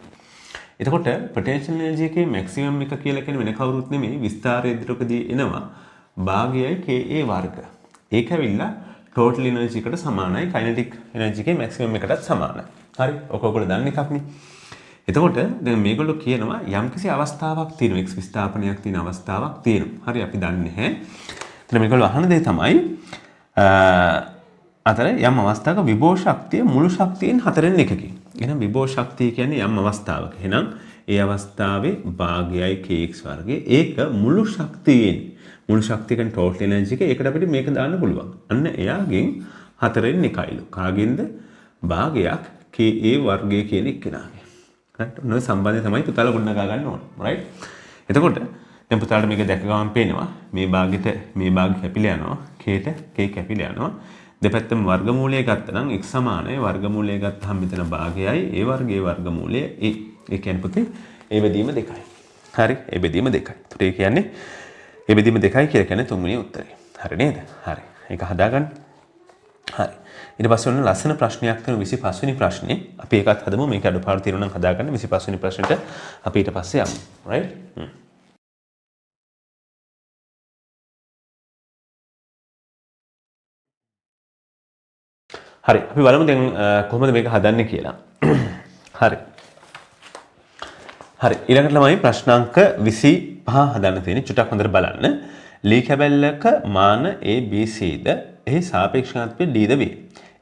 එතකොට potential energy එකේ maximum එක කියලා කියන්නේ වෙන කවුරුත් නෙමෙයි විස්තරයේ ඉදිරියකදී එනවා භාගයයි KA වර්ග. ඒක ඇවිල්ලා total energy එකට සමානයි kinetic energy එකේ maximum එකටත් සමානයි. හරි. ඔක ඔයගොල්ලෝ දන්න එකක් නේ. එතකොට දැන් මේගොල්ලෝ කියනවා යම්කිසි අවස්ථාවක් තියෙනවා x විස්ථාපනයක් තියෙන අවස්ථාවක් තියෙනවා. හරි අපි දන්නේ නැහැ. එතන මේගොල්ලෝ අහන දේ තමයි අතර යම් අවස්ථාවක විභව ශක්තිය මුළු ශක්තියෙන් 4න් එකකි. එහෙනම් විභව ශක්තිය කියන්නේ යම් අවස්ථාවක. එහෙනම් ඒ අවස්ථාවේ භාගයයි kx වර්ගයේ ඒක මුළු ශක්තියෙන් මුළු ශක්තිය කියන්නේ total energy එක ඒකට අපිට මේක දාන්න පුළුවන්. අන්න එයාගෙන් 4න් එකයිලු. කාගෙන්ද? භාගයක් ka වර්ගය කියන එක්කෙනාගේ. right? ඔන්න සම්බන්ධය තමයි පුතාලා ගොඩනගා ගන්න ඕන. right? එතකොට දැන් පුතාලට මේක දැක ගමන් පේනවා මේ භාගෙට මේ භාග කැපිලා යනවා kට k කැපිලා යනවා. දෙපැත්තම වර්ගමූලය ගත්තනම් x සමානයි වර්ගමූලය ගත්තාම මෙතන භාගයයි ඒ වර්ගයේ වර්ගමූලය ඒ කියන්නේ පුතේ ඒ බෙදීම දෙකයි. හරි? ඒ බෙදීම දෙකයි. ඒත් ඒ කියන්නේ ඒ බෙදීම දෙකයි කියලා කියන්නේ තුන්වෙනි උත්තරේ. හරි නේද? හරි. ඒක හදාගන්න. හරි. ඊට පස්සේ ඔන්න ලස්සන ප්‍රශ්නයක් තියෙන 25 වෙනි ප්‍රශ්නේ. අපි ඒකත් හදමු. මේක අඩුපාඩු තියෙනවා නම් හදාගන්න 25 වෙනි ප්‍රශ්නෙට අපි ඊට පස්සේ යමු. right? හරි. අපි බලමු දැන් කොහොමද මේක හදන්නේ කියලා. හරි. හරි. ඊළඟට ළමයි ප්‍රශ්නාංක 25 හදන්න තියෙන්නේ. චුට්ටක් හොඳට බලන්න. ලී කැබැල්ලක මාන ABC ද එහි සාපේක්ෂකත්වය D ද වේ.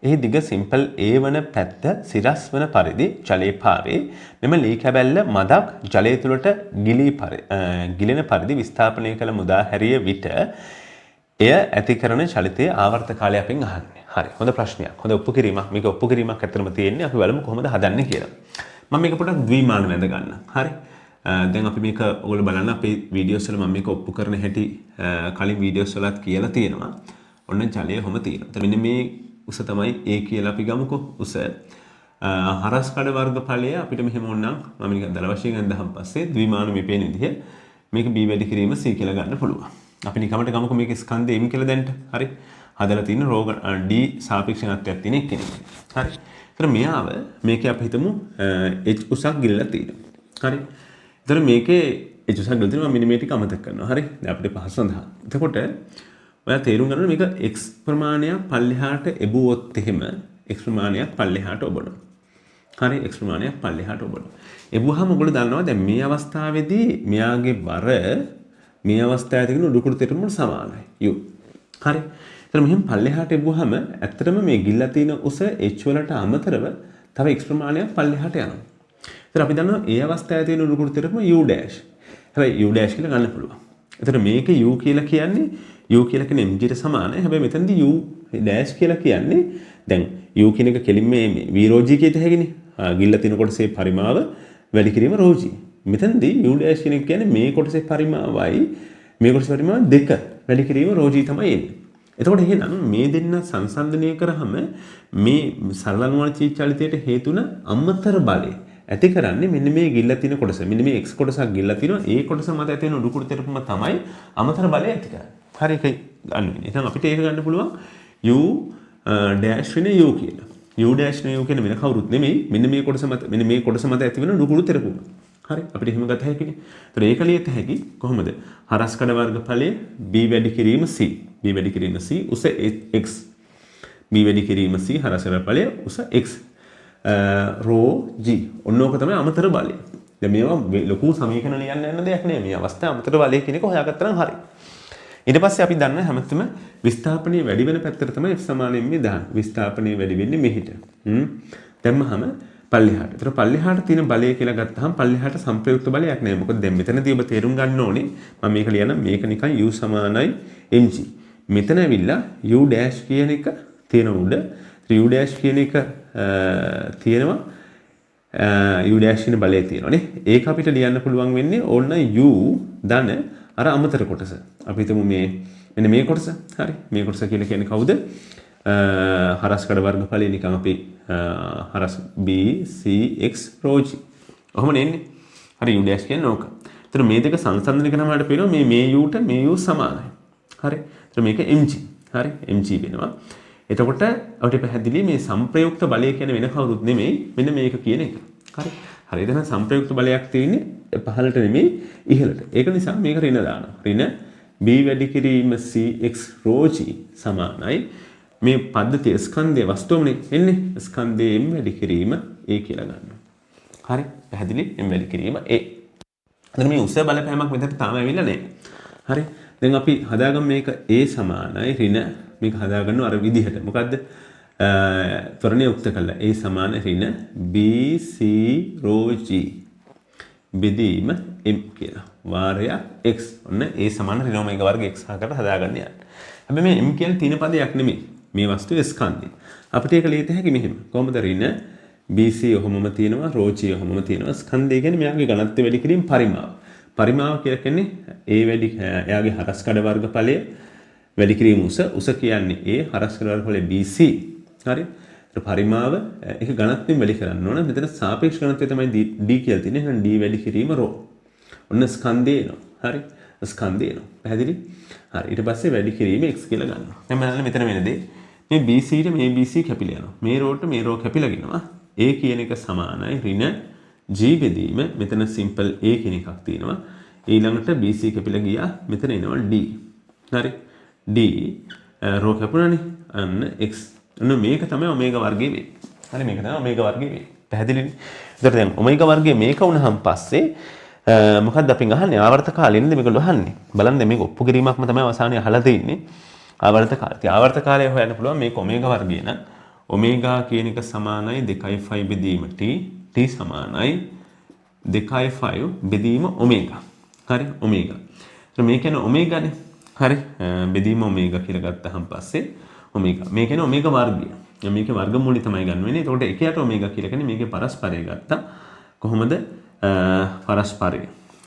එහි දිග සිම්පල් A වන පැත්ත සිරස් වන පරිදි ජලයේ පාවේ. මෙම ලී කැබැල්ල මදක් ජලය තුළට ගිලෙන පරිදි විස්ථාපනය කළ මුදා හැරිය විට එය ඇති කරන චලිතයේ ආවර්ත කාලය අපෙන් අහන්නේ. හරි. හොඳ ප්‍රශ්නයක්. හොඳ ඔප්පු කිරීමක්. මේක ඔප්පු කිරීමක් ඇත්තටම තියෙන්නේ. අපි බලමු කොහොමද හදන්නේ කියලා. මම මේක පොඩ්ඩක් ද්විමාන වැඳ ගන්න. හරි. දැන් අපි මේක ඔයගොල්ලෝ බලන්න අපේ වීඩියෝස් වල මම මේක ඔප්පු කරන හැටි කලින් වීඩියෝස් වලත් කියලා තියෙනවා. ඔන්න ජලය කොහොම තියෙනවා. එතන මෙන්න මේ උස තමයි A කියලා අපි ගමුකෝ. උස හරස් කඩ වර්ගඵලය අපිට මෙහෙම ඕනනම් මම නිකන් දල වශයෙන් ගන්නම් පස්සේ ද්විමාන මේ පේන විදිහ මේක B වැඩි කිරීම C කියලා ගන්න පුළුවන්. අපි නිකමට ගමුකෝ මේක ස්කන්ධ M කියලා දැන්ට. හරි. හදලා තියෙන රෝග D සාපේක්ෂණත්වයක් තියෙන කෙනෙක්. හරි. ඒතර මෙයාව මේකේ අපි හිතමු H උසක් ගිලලා තියෙනවා. හරි. ඒතර මේකේ H උසක් ගිලලා තියෙනවා මම මෙන්න මේ ටික අමතක කරනවා. හරි. දැන් අපිට පහසු සඳහා. එතකොට ඔයා තේරුම් ගන්න මේක x ප්‍රමාණයක් පල්ලෙහාට එබුවොත් එහෙම x ප්‍රමාණයක් පල්ලෙහාට ඔබනවා. හරි x ප්‍රමාණයක් පල්ලෙහාට ඔබනවා. එබුවාම ඔයගොල්ලෝ දන්නවා දැන් මේ අවස්ථාවේදී මෙයාගේ බර මේ අවස්ථාවේ තියෙන උඩුකුරු තෙරමුණ සමානයි. u. හරි. ඒතර මෙහෙම පල්ලෙහාට එබුවාම ඇත්තටම මේ ගිල්ලා තියෙන උස h වලට අමතරව තව x ප්‍රමාණයක් පල්ලෙහාට යනවා. ඒතර අපි දන්නවා ඒ අවස්ථාවේ තියෙන උඩුකුරු තෙරමුණ u dash. හැබැයි u dash කියලා ගන්න පුළුවන්. ඒතර මේක u කියලා කියන්නේ u කියලා කියන්නේ mg ට සමානයි. හැබැයි මෙතනදී u dash කියලා කියන්නේ දැන් u කියන එක කෙලින්ම මේ v rho g කියත හැකිනේ. ගිල්ල තියෙන කොටසේ පරිමාව වැඩි කිරීම rho g. මෙතනදී u dash කියන එක කියන්නේ මේ කොටසේ පරිමාවයි මේ කොටස පරිමාව 2 වැඩි කිරීම rho g තමයි එන්නේ. එතකොට එහෙනම් මේ දෙන්න සංසන්දනය කරාම මේ සරල අනුවර්තී චලිතයට හේතු වෙන අමතර බලය ඇති කරන්නේ මෙන්න මේ ගිල්ලා තියෙන කොටස. මෙන්න මේ x කොටසක් ගිල්ලා තියෙනවා. ඒ කොටස මත ඇති වෙන උඩුකුරු තෙරපුම තමයි අමතර බලය ඇති කරන්නේ. හරි ඒකයි ගන්න වෙන්නේ. එහෙනම් අපිට ඒක ගන්න පුළුවන් u dash වෙන u කියලා. u dash වෙන u කියන වෙන කවුරුත් නෙමෙයි. මෙන්න මේ කොටස මත ඇති වෙන උඩුකුරු තෙරපුම. හරි අපිට එහෙම ගත හැකිනේ. ඒතර ඒක ලියත හැකි කොහොමද? හරස්කඩ වර්ගඵලය b වැඩි කිරීම c. b වැඩි කිරීම c උස x. b වැඩි කිරීම c හරස්කඩ ඵලය උස x. rho g. ඔන්නෝක තමයි අමතර බලය. දැන් මේවා ලොකු සමීකරණ ලියන්න යන දෙයක් නෙමෙයි. මේ අවස්ථාවේ අමතර බලය කියන එක හොයාගත්තා නම් හරි. ඊට පස්සේ අපි දන්න හැමතිස්සෙම විස්ථාපනයේ වැඩි වෙන පැත්තට තමයි f සමාන m දාන්නේ. විස්ථාපනයේ වැඩි වෙන්නේ මෙහිට. දැම්මහම පල්ලෙහාට. ඒතර පල්ලෙහාට තියෙන බලය කියලා ගත්තාම පල්ලෙහාට සංප්‍රයුක්ත බලයක් නෑ. මොකද දැන් මෙතනදී ඔබ තේරුම් ගන්න ඕනේ මම මේක ලියනම් මේක නිකන් u සමානයි mg. මෙතන ඇවිල්ලා u dash කියන එක තියෙන උඩ u dash කියන එක තියෙනවා u dash කියන බලය තියෙනවානේ. ඒක අපිට ලියන්න පුළුවන් වෙන්නේ ඕන්න u ධන අර අමතර කොටස. අපි හිතමු මෙන්න මේ කොටස. හරි. මේ කොටස කියලා කියන්නේ කවුද? හරස්කඩ වර්ගඵලය නිකන් අපි හරස් b c x rho g. ඔහොම නෙන්නේ. හරි u dash කියන්නේ ඕක. ඒතර මේ දෙක සංසන්දනය කරනකොට අපිට පේනවා මේ u ට මේ u සමානයි. හරි. ඒතර මේක mg. හරි mg වෙනවා. එතකොට අපිට පැහැදිලි මේ සංප්‍රයුක්ත බලය කියන්නේ වෙන කවුරුත් නෙමෙයි මෙන්න මේක කියන එක. හරි. හරි දැන් සංප්‍රයුක්ත බලයක් තියෙන්නේ පහළට නෙමෙයි ඉහළට. ඒක නිසා මේක ඍණ දානවා. ඍණ b වැඩි කිරීම cx rho g සමානයි මේ පද්ධතිය ස්කන්ධයේ වස්තුවනේ එන්නේ ස්කන්ධයේ m වැඩි කිරීම a කියලා ගන්නවා. හරි පැහැදිලි m වැඩි කිරීම a. දැන් මේ උස බලපෑමක් මෙතන තාම ඇවිල්ලා නැහැ. හරි දැන් අපි හදාගමු මේක a සමානයි ඍණ මේක හදාගන්නවා අර විදිහට. මොකද්ද? ත්වරණය යුක්ත කළා. a සමාන ඍණ b c rho g බෙදීම m කියලා. වාරය x. ඔන්න a සමාන ඍණ ඔමේගා වර්ග x හකට හදාගන්න යන්න. හැබැයි මේ m කියන්නේ තීන පදයක් නෙමෙයි. මේ වස්තුවේ ස්කන්ධය. අපිට ඒක ලියත හැකි මෙහෙම. කොහොමද ඍණ BC ඔහොමම තියෙනවා rho g ඔහොමම තියෙනවා. ස්කන්ධය කියන්නේ මෙයාගේ ඝනත්වය වැඩි කිරීම පරිමාව. පරිමාව කියලා කියන්නේ A වැඩි එයාගේ හරස්කඩ වර්ගඵලය වැඩි කිරීම උස කියන්නේ A හරස්කඩ වර්ගඵලය BC. හරි. ඒ පරිමාව ඒක ඝනත්වයෙන් වැඩි කරන්න ඕන. මෙතන සාපේක්ෂ ඝනත්වය තමයි D කියලා තියෙන්නේ. එහෙනම් D වැඩි කිරීම rho. ඔන්න ස්කන්ධය එනවා. හරි. ස්කන්ධය එනවා. පැහැදිලි? හරි. ඊට පස්සේ වැඩි කිරීම x කියලා ගන්නවා. දැන් බලන්න මෙතන වෙන දේ. මේ BC ට මේ BC කැපිලා යනවා. මේ රෝට මේ රෝ කැපිලා ගිනවා. A කියන එක සමානයි ඍණ G බෙදීම මෙතන සිම්පල් A කියන එකක් තියෙනවා. ඊළඟට BC කැපිලා ගියා. මෙතන එනවා D. හරි. D රෝ කැපුණානේ. අන්න x. අන්න මේක තමයි ඔමේගා වර්ගයේ වෙන්නේ. හරි මේක තමයි ඔමේගා වර්ගයේ වෙන්නේ. පැහැදිලිනේ? ඒතර දැන් ඔමේගා වර්ගයේ මේක වුණාන් පස්සේ මොකක්ද අපි අහන්නේ ආවර්ත කාලෙන්නද මේගොල්ලෝ අහන්නේ. බලන්න මේක ඔප්පු කිරීමක්ම තමයි අවසානයේ අහලා තියෙන්නේ. ආවර්ත කාලය. ඉතින් ආවර්ත කාලය හොයන්න පුළුවන් මේක ඔමේගා වර්ගය නම් ඔමේගා කියන එක සමානයි 2.5 බෙදීම t සමානයි 2.5 බෙදීම ඔමේගා. හරි ඔමේගා. ඒත් මේ කියන්නේ ඔමේගානේ. හරි බෙදීම ඔමේගා කියලා ගත්තහම පස්සේ ඔමේගා. මේ කියන්නේ ඔමේගා වර්ගය. මේකේ වර්ගමූලය තමයි ගන්න වෙන්නේ. ඒකට එකයට ඔමේගා කියලා කියන්නේ මේකේ පරස්පරය ගත්තා. කොහොමද පරස්පරය.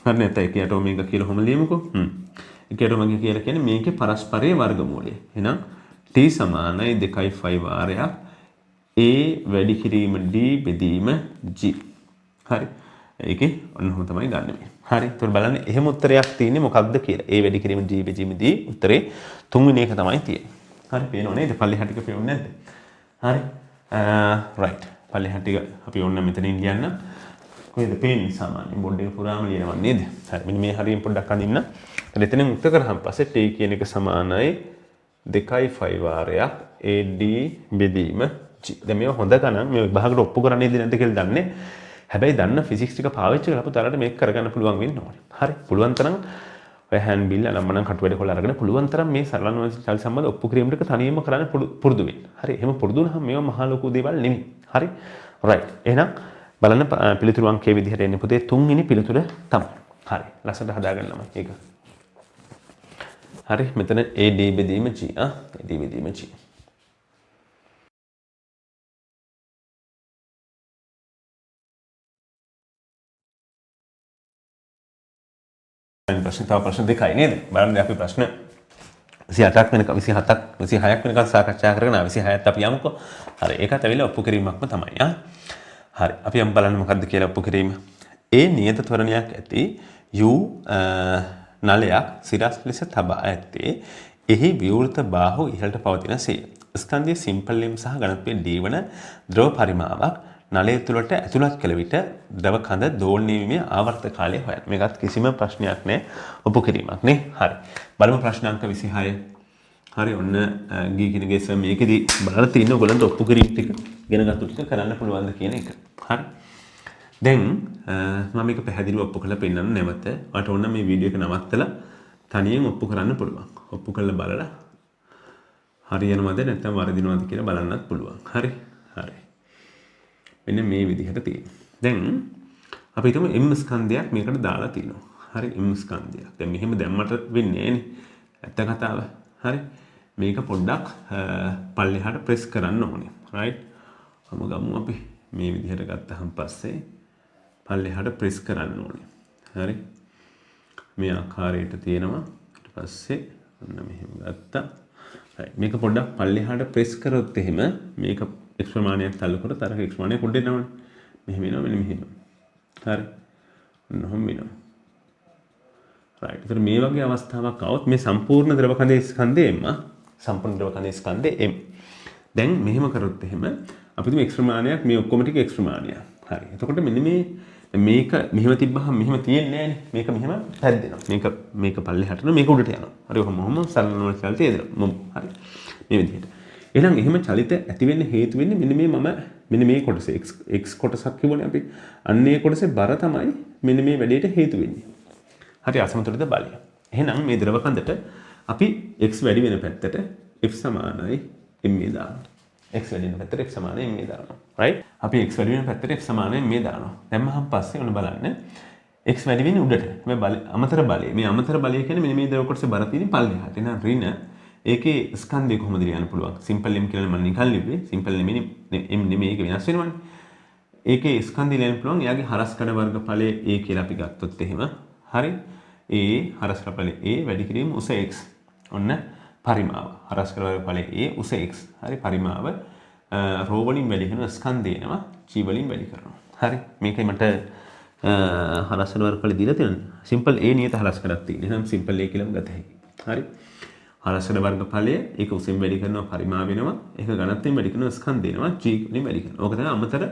හරි නැත්නම් එකයට ඔමේගා කියලා කොහොම ලියමුකෝ. එකයට ඔමේගා කියලා කියන්නේ මේකේ පරස්පරයේ වර්ගමූලය. එහෙනම් t සමානයි 2.5 වාරයක් a වැඩි කිරීම d බෙදීම g. හරි. ඒකේ ඔන්නෝම තමයි ගන්න මේ. හරි. ඒතකොට බලන්න එහෙම උත්තරයක් තියෙන්නේ මොකක්ද කියලා. a වැඩි කිරීම d බෙදීම d උත්තරේ තුන්වෙනි එක තමයි තියෙන්නේ. හරි පේනව නේද? පල්ලෙහා ටික පේන්නේ නැද්ද? හරි. right. පල්ලෙහා ටික අපි ඕන්න මෙතනින් ලියන්න. කොහෙද පේන්නේ සාමාන්‍යයෙන් බෝඩ් එක පුරාම ලියනවා නේද? හරි. මෙන්න මේ හරියෙන් පොඩ්ඩක් අඳින්න. එතනින් උත්තර කරාම පස්සේ t කියන එක සමානයි 2.5 වාරයක් AD බෙදීම G. දැන් මේක හොඳ ගණන් මේ විභාගයට ඔප්පු කරන්නේද නැද්ද කියලා දන්නේ. හැබැයි දන්න ෆිසික්ස් ටික පාවිච්චි කරලා පුතාලට මේක කරගන්න පුළුවන් වෙන්න ඕනේ. හරි. පුළුවන් තරම් ඔය හෑන්ඩ් බිල් අනම්මනම් කටුවැඩ කොල්ල අරගෙන පුළුවන් තරම් මේ සරල අනුවචන සම්බන්ධ ඔප්පු කිරීම ටික තනියම කරන්න පුරුදු වෙන්න. හරි. එහෙම පුරුදු වුණාම මේවා මහා ලොකු දේවල් නෙමෙයි. හරි. right. එහෙනම් බලන්න පිළිතුරු අංකයේ විදිහට එන්නේ පුතේ තුන්වෙනි පිළිතුර තමයි. හරි. ලස්සනට හදාගන්නම ඒක. හරි මෙතන AD බෙදීම G AD බෙදීම G ප්‍රශ්න තව ප්‍රශ්න දෙකයි නේද? බලන්න අපි ප්‍රශ්න 28ක් වෙනකම් 27ක් 26ක් වෙනකම් සාකච්ඡා කරගෙන 26ත් අපි යමුකෝ. හරි ඒකත් ඇවිල්ලා ඔප්පු කිරීමක්ම තමයි. හරි අපි යමු බලන්න මොකද්ද කියලා ඔප්පු කිරීම. ඒ නියත ත්වරණයක් ඇති u නලයක් සිරස් ලෙස තබා ඇත්තේ එහි විවෘත බාහුව ඉහළට පවතිනසේ. ස්කන්ධයේ සිම්පල් ලෙම් සහ ඝනත්වයේ d වන ද්‍රව පරිමාවක් නලය තුළට ඇතුළත් කළ විට ද්‍රව කඳ දෝලණය වීමේ ආවර්ත කාලය හොයන්න. මේකත් කිසිම ප්‍රශ්නයක් නෑ ඔප්පු කිරීමක් නේ. හරි. බලමු ප්‍රශ්න අංක 26. හරි ඔන්න ගී කෙනගේ සම මේකෙදි බලලා තියෙන ඔයගලන්ට ඔප්පු කිරීම ටික ඉගෙන ගන්න ටික කරන්න පුළුවන්ද කියන එක. හරි. දැන් මම මේක පැහැදිලිව ඔප්පු කරලා පෙන්නන්න නැවත. ඔයාලට ඕන මේ වීඩියෝ එක නවත්තලා තනියෙන් ඔප්පු කරන්න පුළුවන්. ඔප්පු කරලා බලලා හරියනවද නැත්නම් වරදිනවද කියලා බලන්නත් පුළුවන්. හරි. හරි. මෙන්න මේ විදිහට තියෙනවා. දැන් අපි හිතමු m ස්කන්ධයක් මේකට දාලා තිනවා. හරි m ස්කන්ධයක්. දැන් මෙහෙම දැම්මට වෙන්නේ නෑනේ. ඇත්ත කතාව. හරි. මේක පොඩ්ඩක් පල්ලෙහාට ප්‍රෙස් කරන්න ඕනේ. right? ගමු අපි මේ විදිහට ගත්තහම පස්සේ පල්ලෙහාට ප්‍රෙස් කරන්න ඕනේ. හරි. මේ ආකාරයට තියෙනවා. ඊට පස්සේ ඔන්න මෙහෙම ගත්තා. right. මේක පොඩ්ඩක් පල්ලෙහාට ප්‍රෙස් කරොත් එහෙම මේක x ප්‍රමාණයක් තල්ලු කරොත් අර x ප්‍රමාණය පොඩ්ඩක් එනවනේ. මෙහෙම එනවා මෙන්න මෙහෙම. හරි. ඔන්න ඔහොම වෙනවා. right. ඒතර මේ වගේ අවස්ථාවක් આવොත් මේ සම්පූර්ණ ද්‍රව කඳේ ස්කන්ධය m සම්පූර්ණ ද්‍රව කඳේ ස්කන්ධය m. දැන් මෙහෙම කරොත් එහෙම අපි තුමු x ප්‍රමාණයක් මේ ඔක්කොම ටික x ප්‍රමාණයක්. හරි. එතකොට මෙන්න මේක මෙහෙම තිබ්බහම මෙහෙම තියෙන්නේ නෑනේ. මේක මෙහෙම පැද්දෙනවා. මේක පල්ලෙහාට යනවා මේක උඩට යනවා. හරි ඔහොම සරලව චලිතය එනවා. හරි. මේ විදිහට. එහෙනම් එහෙම චලිත ඇති වෙන්න හේතු වෙන්නේ මෙන්න මේ කොටස x කොටසක් කිව්වනේ අපි. අන්නේ කොටසේ බර තමයි මෙන්න මේ වැඩේට හේතු වෙන්නේ. හරි අසමතුලිත බලය. එහෙනම් මේ ද්‍රව කඳට අපි x වැඩි වෙන පැත්තට f සමානයි m දානවා. x වැඩි වෙන පැත්තට f සමානයි m දානවා. right? අපි x වැඩි වෙන පැත්තට f සමානයි m දානවා. දැම්මහම පස්සේ ඔන්න බලන්න x වැඩි වෙන්නේ උඩට. මේ බලය අමතර බලය. මේ අමතර බලය කියන්නේ මෙන්න මේ ද්‍රව කොටසේ බර තියෙන පල්ලෙහාට. එහෙනම් ඍණ ඒකේ ස්කන්ධය කොහොමද ලියන්න පුළුවන්? සිම්පල් m කියලා මම නිකන් ලිව්වේ. සිම්පල් m නෙමෙයි ඒක වෙනස් වෙනවනේ. ඒකේ ස්කන්ධය ලියන්න පුළුවන්. එයාගේ හරස්කඩ වර්ගඵලය a කියලා අපි ගත්තොත් එහෙම. හරි. a හරස්කඩ ඵලය a වැඩි කිරීම උස x. ඔන්න පරිමාව. හරස්කඩ වර්ගඵලය a උස x. හරි පරිමාව රෝ වලින් වැඩි කරන ස්කන්ධය එනවා g වලින් වැඩි කරනවා. හරි. මේකයි මට හරස්කඩ වර්ගඵලය දීලා තියෙන්නේ. සිම්පල් a නියත හරස්කඩක් තියෙනවා. එහෙනම් සිම්පල් a කියලාම ගත හැකියි. හරි. හරස්කඩ වර්ගඵලය ඒක උසෙන් වැඩි කරනවා පරිමාව වෙනවා. ඒක ඝනත්වයෙන් වැඩි කරනවා ස්කන්ධය එනවා g වලින් වැඩි කරනවා. ඕක තමයි අමතර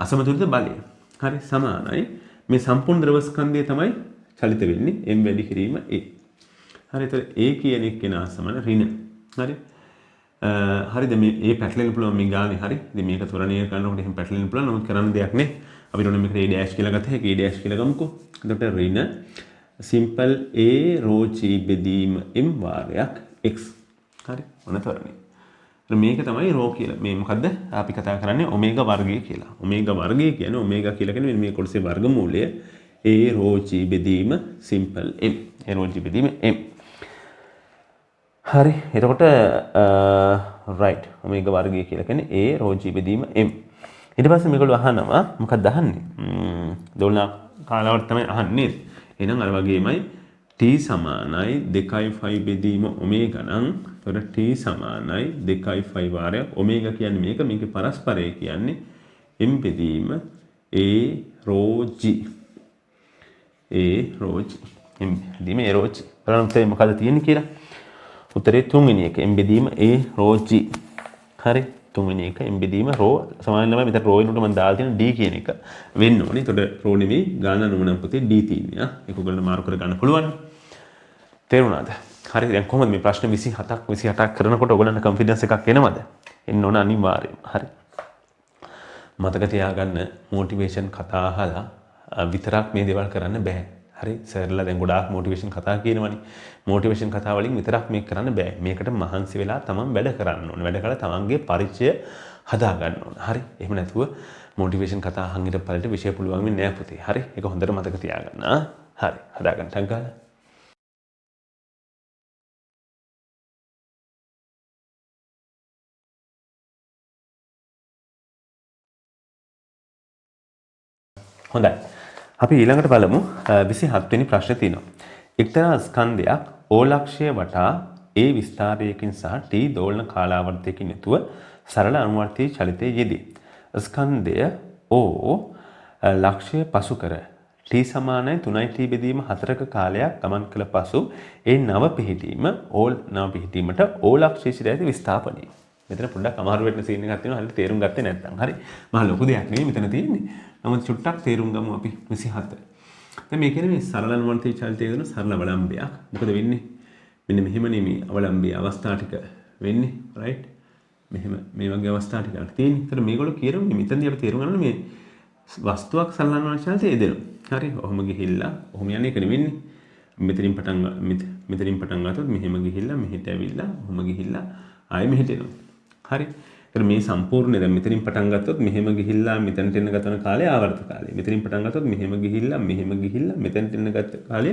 අසමතුලිත බලය. හරි සමානයි. මේ සම්පූර්ණ ද්‍රව ස්කන්ධය තමයි චලිත වෙන්නේ m වැඩි කිරීම a. හරි එතකොට a කියන එක කෙනා සමාන ඍණ. හරි. හරිද මේ a පැටලෙන්න පුළුවන් මේ ගානේ හරි. ඉතින් මේක ත්වරණීය කරනකොට එහෙම පැටලෙන්න පුළුවන්. නමුත් කරන්න දෙයක් නැහැ. අපිට ඕනේ මේකට a dash කියලා ගත්ත හැකි a dash කියලා ගමුකෝ. එතකොට ඍණ සිම්පල් a රෝ g බෙදීම m වාරයක් x. හරි. ඔන්න ත්වරණීය. මේක තමයි රෝ කියලා. මේ මොකද්ද? අපි කතා කරන්නේ ඔමේගා වර්ගය කියලා. ඔමේගා වර්ගය කියන්නේ ඔමේගා කියලා කියන්නේ මේ කොටසේ වර්ගමූලය a rho g බෙදීම simple m. a rho g බෙදීම m. හරි. එතකොට right ඔමේගා වර්ගය කියලා කියන්නේ a rho g බෙදීම m. ඊට පස්සේ මේගොල්ලෝ අහනවා මොකක්ද අහන්නේ? දෝලන කාලාවට තමයි අහන්නේ. එහෙනම් අර වගේමයි t සමානයි 2.5 බෙදීම ඔමේගා නම් එතකොට t සමානයි 2.5 වාරයක් ඔමේගා කියන්නේ මේකේ පරස්පරය කියන්නේ m බෙදීම a rho g a rho g m බෙදීම a rho g බලන්න උත්තරේ මොකද තියෙන්නේ කියලා උත්තරේ තුන්වෙනි එක m බෙදීම a rho g හරි තුන්වෙනි එක m බෙදීම rho සමාන ළමයි මෙතන rho වෙනුවට මම දාලා තියෙන d කියන එක වෙන්න ඕනේ එතකොට rho නෙමෙයි ගාන නුමනම් පුතේ d තියෙන්නේ ඒක ඔයගොල්ලෝ මාරු කර ගන්න පුළුවන් තේරුණාද? හරි දැන් කොහොමද මේ ප්‍රශ්න 27ක් 28ක් කරනකොට ඔයගොල්ලන්ට කොන්ෆිඩන්ස් එකක් එනවද? එන්න ඕන අනිවාර්යයෙන්ම. හරි. මතක තියාගන්න මොටිවේෂන් කතා අහලා විතරක් මේ දේවල් කරන්න බෑ. හරි. සර්ලා දැන් ගොඩාක් මොටිවේෂන් කතා කියනවනේ. මොටිවේෂන් කතා වලින් විතරක් මේක කරන්න බෑ. මේකට මහන්සි වෙලා තමන් වැඩ කරන්න ඕනේ. වැඩ කරලා තමන්ගේ පරිචය හදා ගන්න ඕනේ. හරි. එහෙම නැතුව මොටිවේෂන් කතා අහන් ඊට පළට විෂය පුළුවන් වෙන්නේ නෑ පුතේ. හරි. ඒක හොඳට මතක තියාගන්න. හරි. හදා ගන්න ටක් ගාලා. හොඳයි. අපි ඊළඟට බලමු 27 වෙනි ප්‍රශ්නේ තියෙනවා. එක්තරා ස්කන්ධයක් O ලක්ෂය වටා A විස්තාරයකින් සහ T දෝලන කාලාවර්තයකින් යුතුව සරල අනුවර්තී චලිතයේ යෙදී. ස්කන්ධය O ලක්ෂය පසු කර T සමානයි 3t බෙදීම 4ක කාලයක් ගමන් කළ පසු ඒ නව පිහිටීම නව පිහිටීමට O ලක්ෂයේ සිට ඇති විස්ථාපනය. මෙතන පොඩ්ඩක් අමාරු වෙන්න සීන් එකක් තියෙනවා. හරියට තේරුම් ගත්තේ නැත්නම්. හරි. මහ ලොකු දෙයක් නෙවෙයි මෙතන තියෙන්නේ. නමුත් චුට්ටක් තේරුම් ගමු අපි 27. දැන් මේ කියන්නේ මේ සරල අනුවර්තී චලිතයේ දෙන සරල අවලම්බයක්. මොකද වෙන්නේ? මෙන්න මෙහෙම නෙමෙයි අවලම්බයේ අවස්ථා ටික වෙන්නේ. රයිට්? මෙහෙම මේ වගේ අවස්ථා ටිකක් තියෙන්නේ. ඒතර මේගොල්ලෝ කියනවා මෙතනදී අපි තේරුම් ගන්න මේ වස්තුවක් සරල අනුවර්තී චලිතයේ යෙදෙනවා. හරි. ඔහොම ගිහිල්ලා ඔහොම යන්නේ එක නෙවෙන්නේ. මෙතනින් පටන් ගත්තොත් මෙහෙම ගිහිල්ලා මෙහෙට ඇවිල්ලා ඔහොම ගිහිල්ලා ආයෙ මෙහෙට එනවා. හරි. ඒතර මේ සම්පූර්ණය දැන් මෙතනින් පටන් ගත්තොත් මෙහෙම ගිහිල්ලා මෙතනට එන්න ගතන කාලය ආවර්ත කාලය. මෙතනින් පටන් ගත්තොත් මෙහෙම ගිහිල්ලා මෙතනට එන්න ගත කාලය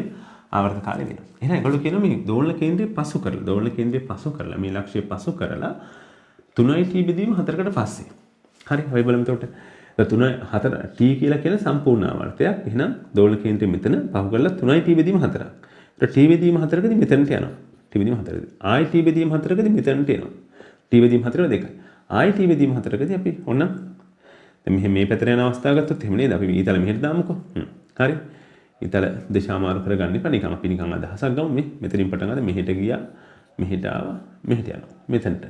ආවර්ත කාලය වෙනවා. එහෙනම් ඒගොල්ලෝ කියනවා මේ දෝලන කේන්ද්‍රය පසු කරලා මේ ලක්ෂ්‍ය පසු කරලා 3t බෙදීම 4කට පස්සේ. හරි. අපි බලමු එතකොට 4 t කියලා කියන සම්පූර්ණ ආවර්තයක්. එහෙනම් දෝලන කේන්ද්‍රය මෙතන පහු කරලා 3t බෙදීම 4ක්. ඒතර t බෙදීම 4කදී මෙතනට යනවා. t බෙදීම 4කදී. ආයි t බෙදීම 4කදී මෙතනට එනවා. t බෙදීම 4 2යි. ආයි t බෙදීම 4කදී අපි ඔන්න දැන් මෙහෙම මේ පැත්තට යන අවස්ථාව ගත්තොත් එහෙම නේද? අපි ඊතල මෙහෙට දාමුකෝ. හරි. ඊතල දිශා මාරු කරගන්න එපා. නිකන් අපි නිකන් අදහසක් ගමු මේ. මෙතනින් පටන් ගන්න මෙහෙට ගියා. මෙහෙට ආවා. මෙහෙට යනවා. මෙතනට.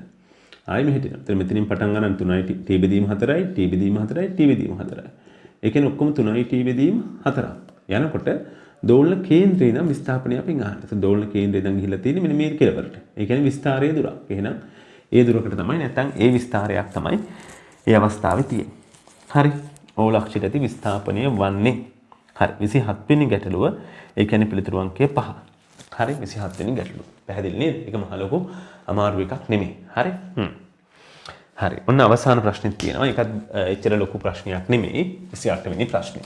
ආයි මෙහෙට යනවා. එතන මෙතනින් පටන් ගන්න 3යි t බෙදීම 4යි t බෙදීම 4යි t බෙදීම 4යි. ඒ කියන්නේ ඔක්කොම 3යි t බෙදීම 4ක්. යනකොට දෝලන කේන්ද්‍රය නම් විස්ථාපනය අපින් අහන්න. ඒත් දෝලන කේන්ද්‍රය දැන් ගිහිල්ලා තියෙන්නේ මෙන්න මේ කෙලවරට. ඒ කියන්නේ විස්තාරයේ දුරක්. එහෙනම් ඒ දුරකට තමයි නැත්නම් ඒ විස්තාරයක් තමයි ඒ අවස්ථාවේ තියෙන්නේ. හරි. O ලක්ෂයට ඇති විස්ථාපනය වන්නේ. හරි. 27 වෙනි ගැටලුව ඒ කියන්නේ පිළිතුරු අංකය 5. හරි. 27 වෙනි ගැටලුව. පැහැදිලි නේද? ඒක මහ ලොකු අමාරු එකක් නෙමෙයි. හරි. හරි. ඔන්න අවසාන ප්‍රශ්නෙත් තියෙනවා. ඒකත් එච්චර ලොකු ප්‍රශ්නයක් නෙමෙයි. 28 වෙනි ප්‍රශ්නේ.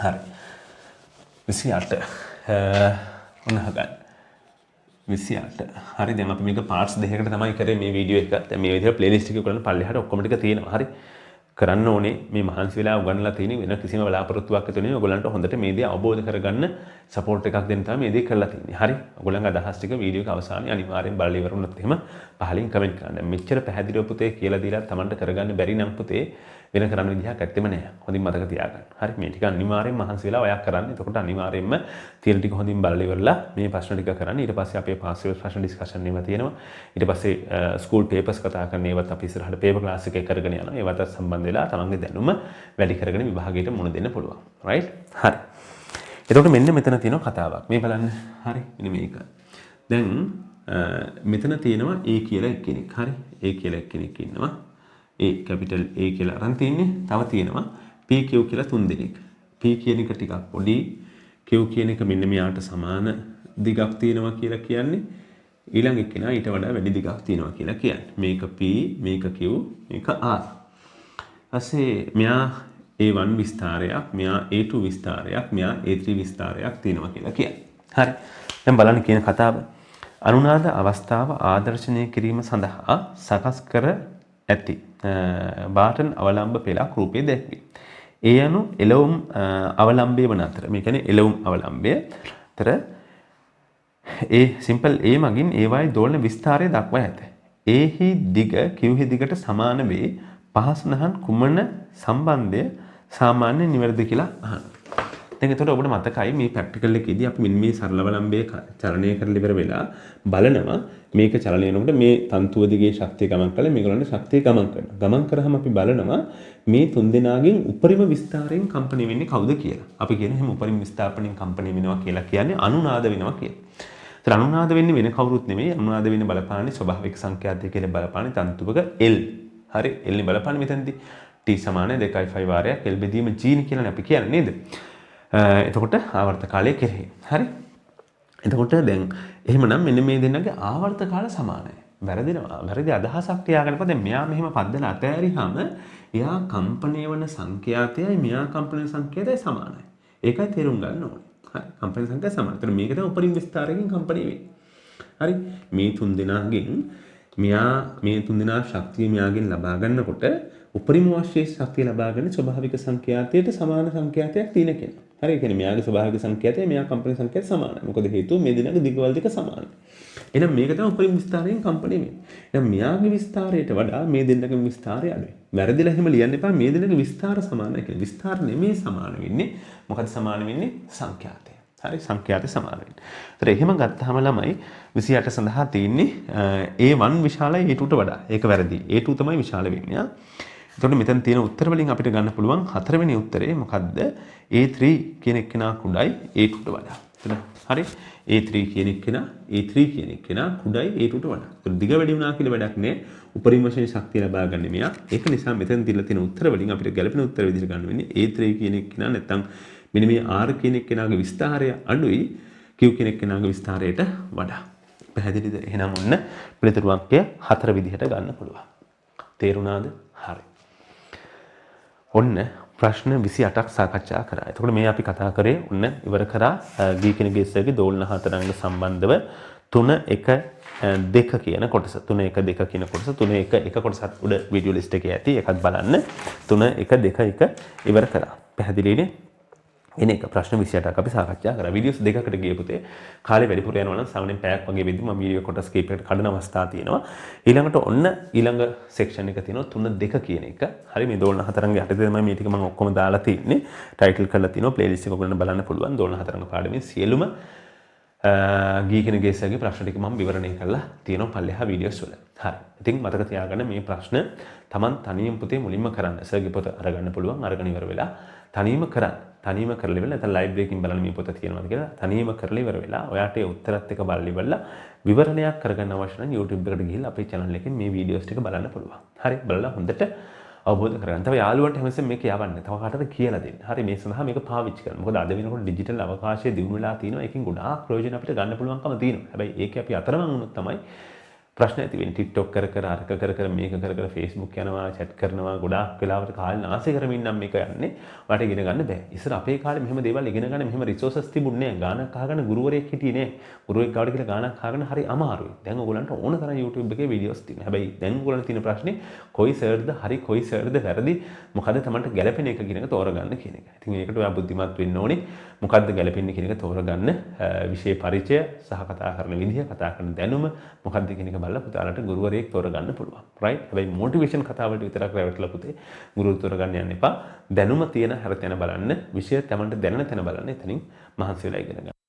හරි. 28 ඔන්න හගන්න 28 හරි දැන් අපි මේක පාර්ට්ස් දෙකකට තමයි කරේ මේ වීඩියෝ එක. දැන් මේ විදිහට ප්ලේලිස්ට් එකේ කරන පල්ලෙහාට ඔක්කොම ටික තියෙනවා. හරි කරන්න ඕනේ මේ මහන්සි වෙලා උගන්වලා තියෙන වෙන කිසිම බලාපොරොත්තුවක් ඇතුළේ නෙවෙයි. ඔයගොල්ලන්ට හොඳට මේ දේ අවබෝධ කරගන්න සපෝට් එකක් දෙන්න තමයි මේ දේ කරලා තියෙන්නේ. හරි ඔයගොල්ලන්ගේ අදහස් ටික වීඩියෝ එක අවසානයේ අනිවාර්යෙන් බලලා ඉවර වුණොත් එහෙම පහලින් කමෙන්ට් කරන්න. මෙච්චර පැහැදිලිව පුතේ කියලා දීලා Tamanට කරගන්න බැරි නම් පුතේ වෙන කරන්න විදිහක් ඇත්තෙම නැහැ. හොඳින් මතක තියාගන්න. හරි මේ ටික අනිවාර්යෙන් මහන්සි වෙලා ඔයා කරන්න. එතකොට අනිවාර්යෙන්ම තියෙන ටික හොඳින් බලලා ඉවරලා මේ ප්‍රශ්න ටික කරන්න. ඊට පස්සේ අපේ පාස් වෙන ප්‍රශ්න ඩිස්කෂන් ඒවා තියෙනවා. ඊට පස්සේ ස්කූල් පේපර්ස් කතා කරන ඒවත් අපි ඉස්සරහට පේපර් ක්ලාස් එකේ කරගෙන යනවා. ඒවට සම්බන්ධ වෙලා තමන්ගේ දැනුම වැඩි කරගෙන විභාගයට මුහුණ දෙන්න පුළුවන්. රයිට්? හරි. එතකොට මෙන්න මෙතන තියෙන කතාවක්. මේ බලන්න. හරි. මෙන්න මේක. දැන් මෙතන තියෙනවා A කියලා එක්කෙනෙක්. හරි. A කියලා එක්කෙනෙක් ඉන්නවා. A capital A කියලා අරන් තින්නේ. තව තියෙනවා PQ කියලා තුන් දෙනෙක්. P කියන එක ටිකක් පොඩි. Q කියන එක මෙන්න මෙයාට සමාන දිගක් තියෙනවා කියලා කියන්නේ. ඊළඟ එක්කෙනා ඊට වඩා වැඩි දිගක් තියෙනවා කියලා කියන්නේ. මේක P, මේක Q, මේක R. ඊපස්සේ මෙයා A1 විස්තරයක්, මෙයා A2 විස්තරයක්, මෙයා A3 විස්තරයක් තියෙනවා කියලා කියන්නේ. හරි. දැන් බලන්න කියන කතාව. අනුනාද අවස්ථාව ආදර්ශනය කිරීම සඳහා සකස් කර ඇති බාටන් අවලම්බ පෙළක් රූපයේ දැක්වේ. ඒ අනු එළවුම් අවලම්බය වන අතර මේ කියන්නේ එළවුම් අවලම්බය අතර ඒ සිම්පල් A මගින් ඒවායේ දෝලන විස්තරය දක්වා ඇත. Aහි දිග Qහි දිගට සමාන වේ. පහසුනහන් කුමන සම්බන්ධය සාමාන්‍ය නිවැරදි කියලා අහනවා. දැන් එතකොට ඔබට මතකයි මේ ප්‍රැක්ටිකල් එකේදී අපි මේ සරල අවලම්බයේ චලනය කරලා ඉවර වෙලා බලනවා මේක චලනය වෙනකොට මේ තන්තුව දිගේ ශක්තිය ගමන් කරලා මේගොල්ලන්ට ශක්තිය ගමන් කරනවා. ගමන් කරාම අපි බලනවා මේ තුන් දෙනාගෙන් උපරිම විස්තරයෙන් කම්පණය වෙන්නේ කවුද කියලා. අපි කියන හැම උපරිම විස්තරපණින් කම්පණය වෙනවා කියලා කියන්නේ අනුනාද වෙනවා කියලා. ඒතර අනුනාද වෙන්නේ වෙන කවුරුත් නෙමෙයි. අනුනාද වෙන්නේ බලපාන්නේ ස්වභාවික සංඛ්‍යාතය කියලා බලපාන්නේ තන්තුවක L. හරි L නේ බලපාන්නේ මෙතනදී T සමාන 2.5 වාරයක් L බෙදීම G කියලා අපි කියන්නේ නේද? එතකොට ආවර්ත කාලය කෙරෙහි. හරි. එතකොට දැන් එහෙමනම් මෙන්න මේ දෙන්නගේ ආවර්ත කාල සමානයි. වැරදිනවා. වැරදි අදහසක් තියාගන්න එපා. දැන් මෙයා මෙහෙම පද්දලා අතෑරියාම එයා කම්පණය වන සංඛ්‍යාතයයි මෙයා කම්පණය සංඛ්‍යාතයයි සමානයි. ඒකයි තේරුම් ගන්න ඕනේ. හරි. කම්පණය සංඛ්‍යාත සමානයි. ඒතර මේක තමයි උපරිම විස්තරයෙන් කම්පණය වෙන්නේ. හරි. මේ තුන් දෙනාගෙන් මෙයා මේ තුන් දෙනා ශක්තිය මෙයාගෙන් ලබා ගන්නකොට උපරිම වාර්ෂික ශක්තිය ලබාගෙන ස්වභාවික සංඛ්‍යාතයට සමාන සංඛ්‍යාතයක් තියෙන කෙනා. හරි ඒ කියන්නේ මෙයාගේ ස්වභාවික සංඛ්‍යාතය මෙයා කම්පන සංඛ්‍යාතය සමානයි. මොකද හේතුව මේ දෙන්නගේ දිගවල් දෙක සමානයි. එහෙනම් මේක තමයි උපරිම විස්තරයෙන් කම්පණය වෙන්නේ. එහෙනම් මෙයාගේ විස්තරයට වඩා මේ දෙන්නගේ විස්තරය අඩුයි. වැරදිලා එහෙම ලියන්න එපා මේ දෙන්නගේ විස්තර සමානයි කියලා. විස්තර නෙමෙයි සමාන වෙන්නේ. මොකද සමාන වෙන්නේ සංඛ්‍යාතය. හරි සංඛ්‍යාතය සමාන වෙන්නේ. ඒතර එහෙම ගත්තාම ළමයි 28 සඳහා තියෙන්නේ A1 විශාලයි A2ට වඩා. ඒක වැරදි. A2 තමයි විශාල වෙන්නේ. එතකොට මෙතන තියෙන උත්තර වලින් අපිට ගන්න පුළුවන් හතරවෙනි උත්තරේ මොකද්ද? A3 කියන එක්කෙනා කුඩයි A2ට වඩා. හරි A3 කියන එක්කෙනා කුඩයි A2ට වඩා. ඒතකොට දිග වැඩි වුණා කියලා වැඩක් නෑ. උපරිම වශයෙන් ශක්තිය ලබා ගන්න මෙයා. ඒක නිසා මෙතන දීලා තියෙන උත්තර වලින් අපිට ගැළපෙන උත්තර විදිහට ගන්න වෙන්නේ A3 කියන එක්කෙනා නැත්තම් මෙන්න මේ R කියන එක්කෙනාගේ විස්තරය අඩුයි Q කියන එක්කෙනාගේ විස්තරයට වඩා. පැහැදිලිද? එහෙනම් ඔන්න පිළිතුරු අංකය 4 විදිහට ගන්න පුළුවන්. තේරුණාද? හරි. ඔන්න ප්‍රශ්න 28ක් සාකච්ඡා කරා. එතකොට මේ අපි කතා කරේ ඔන්න ඉවර කරා ගීකින ගේසර්ගේ දෝලන හතරංග සම්බන්ධව 3 1 2 කියන කොටස. 3 1 2 කියන කොටස 3 1 1 කොටසත් උඩ වීඩියෝ ලිස්ට් එකේ ඇති. ඒකත් බලන්න. 3 1 2 1 ඉවර කරා. පැහැදිලිනේ? එන එක ප්‍රශ්න 28ක් අපි සාකච්ඡා කරා. වීඩියෝස් දෙකකට ගිය පුතේ කාලේ වැඩිපුර යනවා නම් සාමාන්‍යයෙන් පැයක් වගේ වෙද්දි මම වීඩියෝ කොටස් කීපයකට කඩන අවස්ථා තියෙනවා. ඊළඟට ඔන්න ඊළඟ සෙක්ෂන් එක තියෙනවා 3 2 කියන එක. හරි මේ දෝලන හතරංග යටතේ තමයි මේ ටික මම ඔක්කොම දාලා තියෙන්නේ. ටයිටල් කරලා තියෙනවා. ප්ලේලිස්ට් එක ඔයගොල්ලන්ට බලන්න පුළුවන්. දෝලන හතරංග පාඩමේ සියලුම ගීකින ගේසර්ගේ ප්‍රශ්න ටික මම විවරණය කරලා තියෙනවා පල්ලෙහා වීඩියෝස් වල. හරි. ඉතින් මතක තියාගන්න මේ ප්‍රශ්න Taman තනියම පුතේ මුලින්ම කරන්න. සර්ගේ පොත අරගන්න පුළුවන්. අරගෙන ඉවර වෙලා තනියම කරන්න. තනියම කරලා ඉවරලා නැත්නම් ලයිබ්‍රරි එකකින් බලන්න මේ පොත තියෙනවද කියලා තනියම කරලා ඉවර වෙලා ඔයාට ඒ උත්තරත් එක බලලා ඉවරලා විවරණයක් කරගන්න අවශ්‍ය නම් YouTube එකට ගිහිල්ලා අපේ channel එකෙන් මේ වීඩියෝස් ටික බලන්න පුළුවන්. හරි බලලා හොඳට අවබෝධ කරගන්න. තව යාළුවන්ට හැමතිස්සෙම මේක යවන්න. තව කාටද කියලා දෙන්න. හරි මේ සඳහා මේක පාවිච්චි කරන්න. මොකද අද වෙනකොට ඩිජිටල් අවකාශයේ දියුණු වෙලා තිනවා. ඒකෙන් ගොඩාක් ප්‍රයෝජන අපිට ගන්න පුළුවන්කම තියෙනවා. හැබැයි ඒකේ අපි අතරමං වුණොත් තමයි ප්‍රශ්න ඇති වෙන්නේ. TikTok කර අරක කර මේක කර Facebook යනවා, chat කරනවා, ගොඩාක් වෙලාවට කාලේ නාස්ති කරමින් නම් මේක යන්නේ. ඔයාලට ඉගෙන ගන්න බෑ. ඉස්සර අපේ කාලේ මෙහෙම දේවල් ඉගෙන ගන්න මෙහෙම රිසෝසස් තිබුණේ නෑ. ගානක් අහගන්න ගුරුවරයෙක් හිටියේ නෑ. ගුරුවරයෙක් ගාවට කියලා ගානක් අහගන්න හරි අමාරුයි. දැන් ඔයගොල්ලන්ට ඕන තරම් YouTube එකේ වීඩියෝස් තියෙනවා. හැබැයි දැන් ඔයගොල්ලන්ට තියෙන ප්‍රශ්නේ කොයි සර්ද හරි කොයි සර්ද වැරදි මොකද තමන්ට ගැළපෙන එක කියන එක තෝරගන්න කියන එක. ඉතින් ඒකට ඔයා බුද්ධිමත් වෙන්න ඕනේ. මොකද්ද ගැළපෙන්නේ කියන එක තෝරගන්න විෂය පරිචය සහ කතා කරන විදිහ, කතා කරන දැනුම මොකද්ද කියන එක බලලා පුතාලට ගුරුවරයෙක් තෝරගන්න පුළුවන්. right? හැබැයි මොටිවේෂන් කතා වලට විතරක් රැවටලා පුතේ ගුරුවරු තෝරගන්න යන්න එපා. දැනුම තියෙන හැර තැන බලන්න, විෂය තමන්ට දැනෙන තැන බලන්න. එතනින් මහන්සි වෙලා ඉගෙන ගන්න.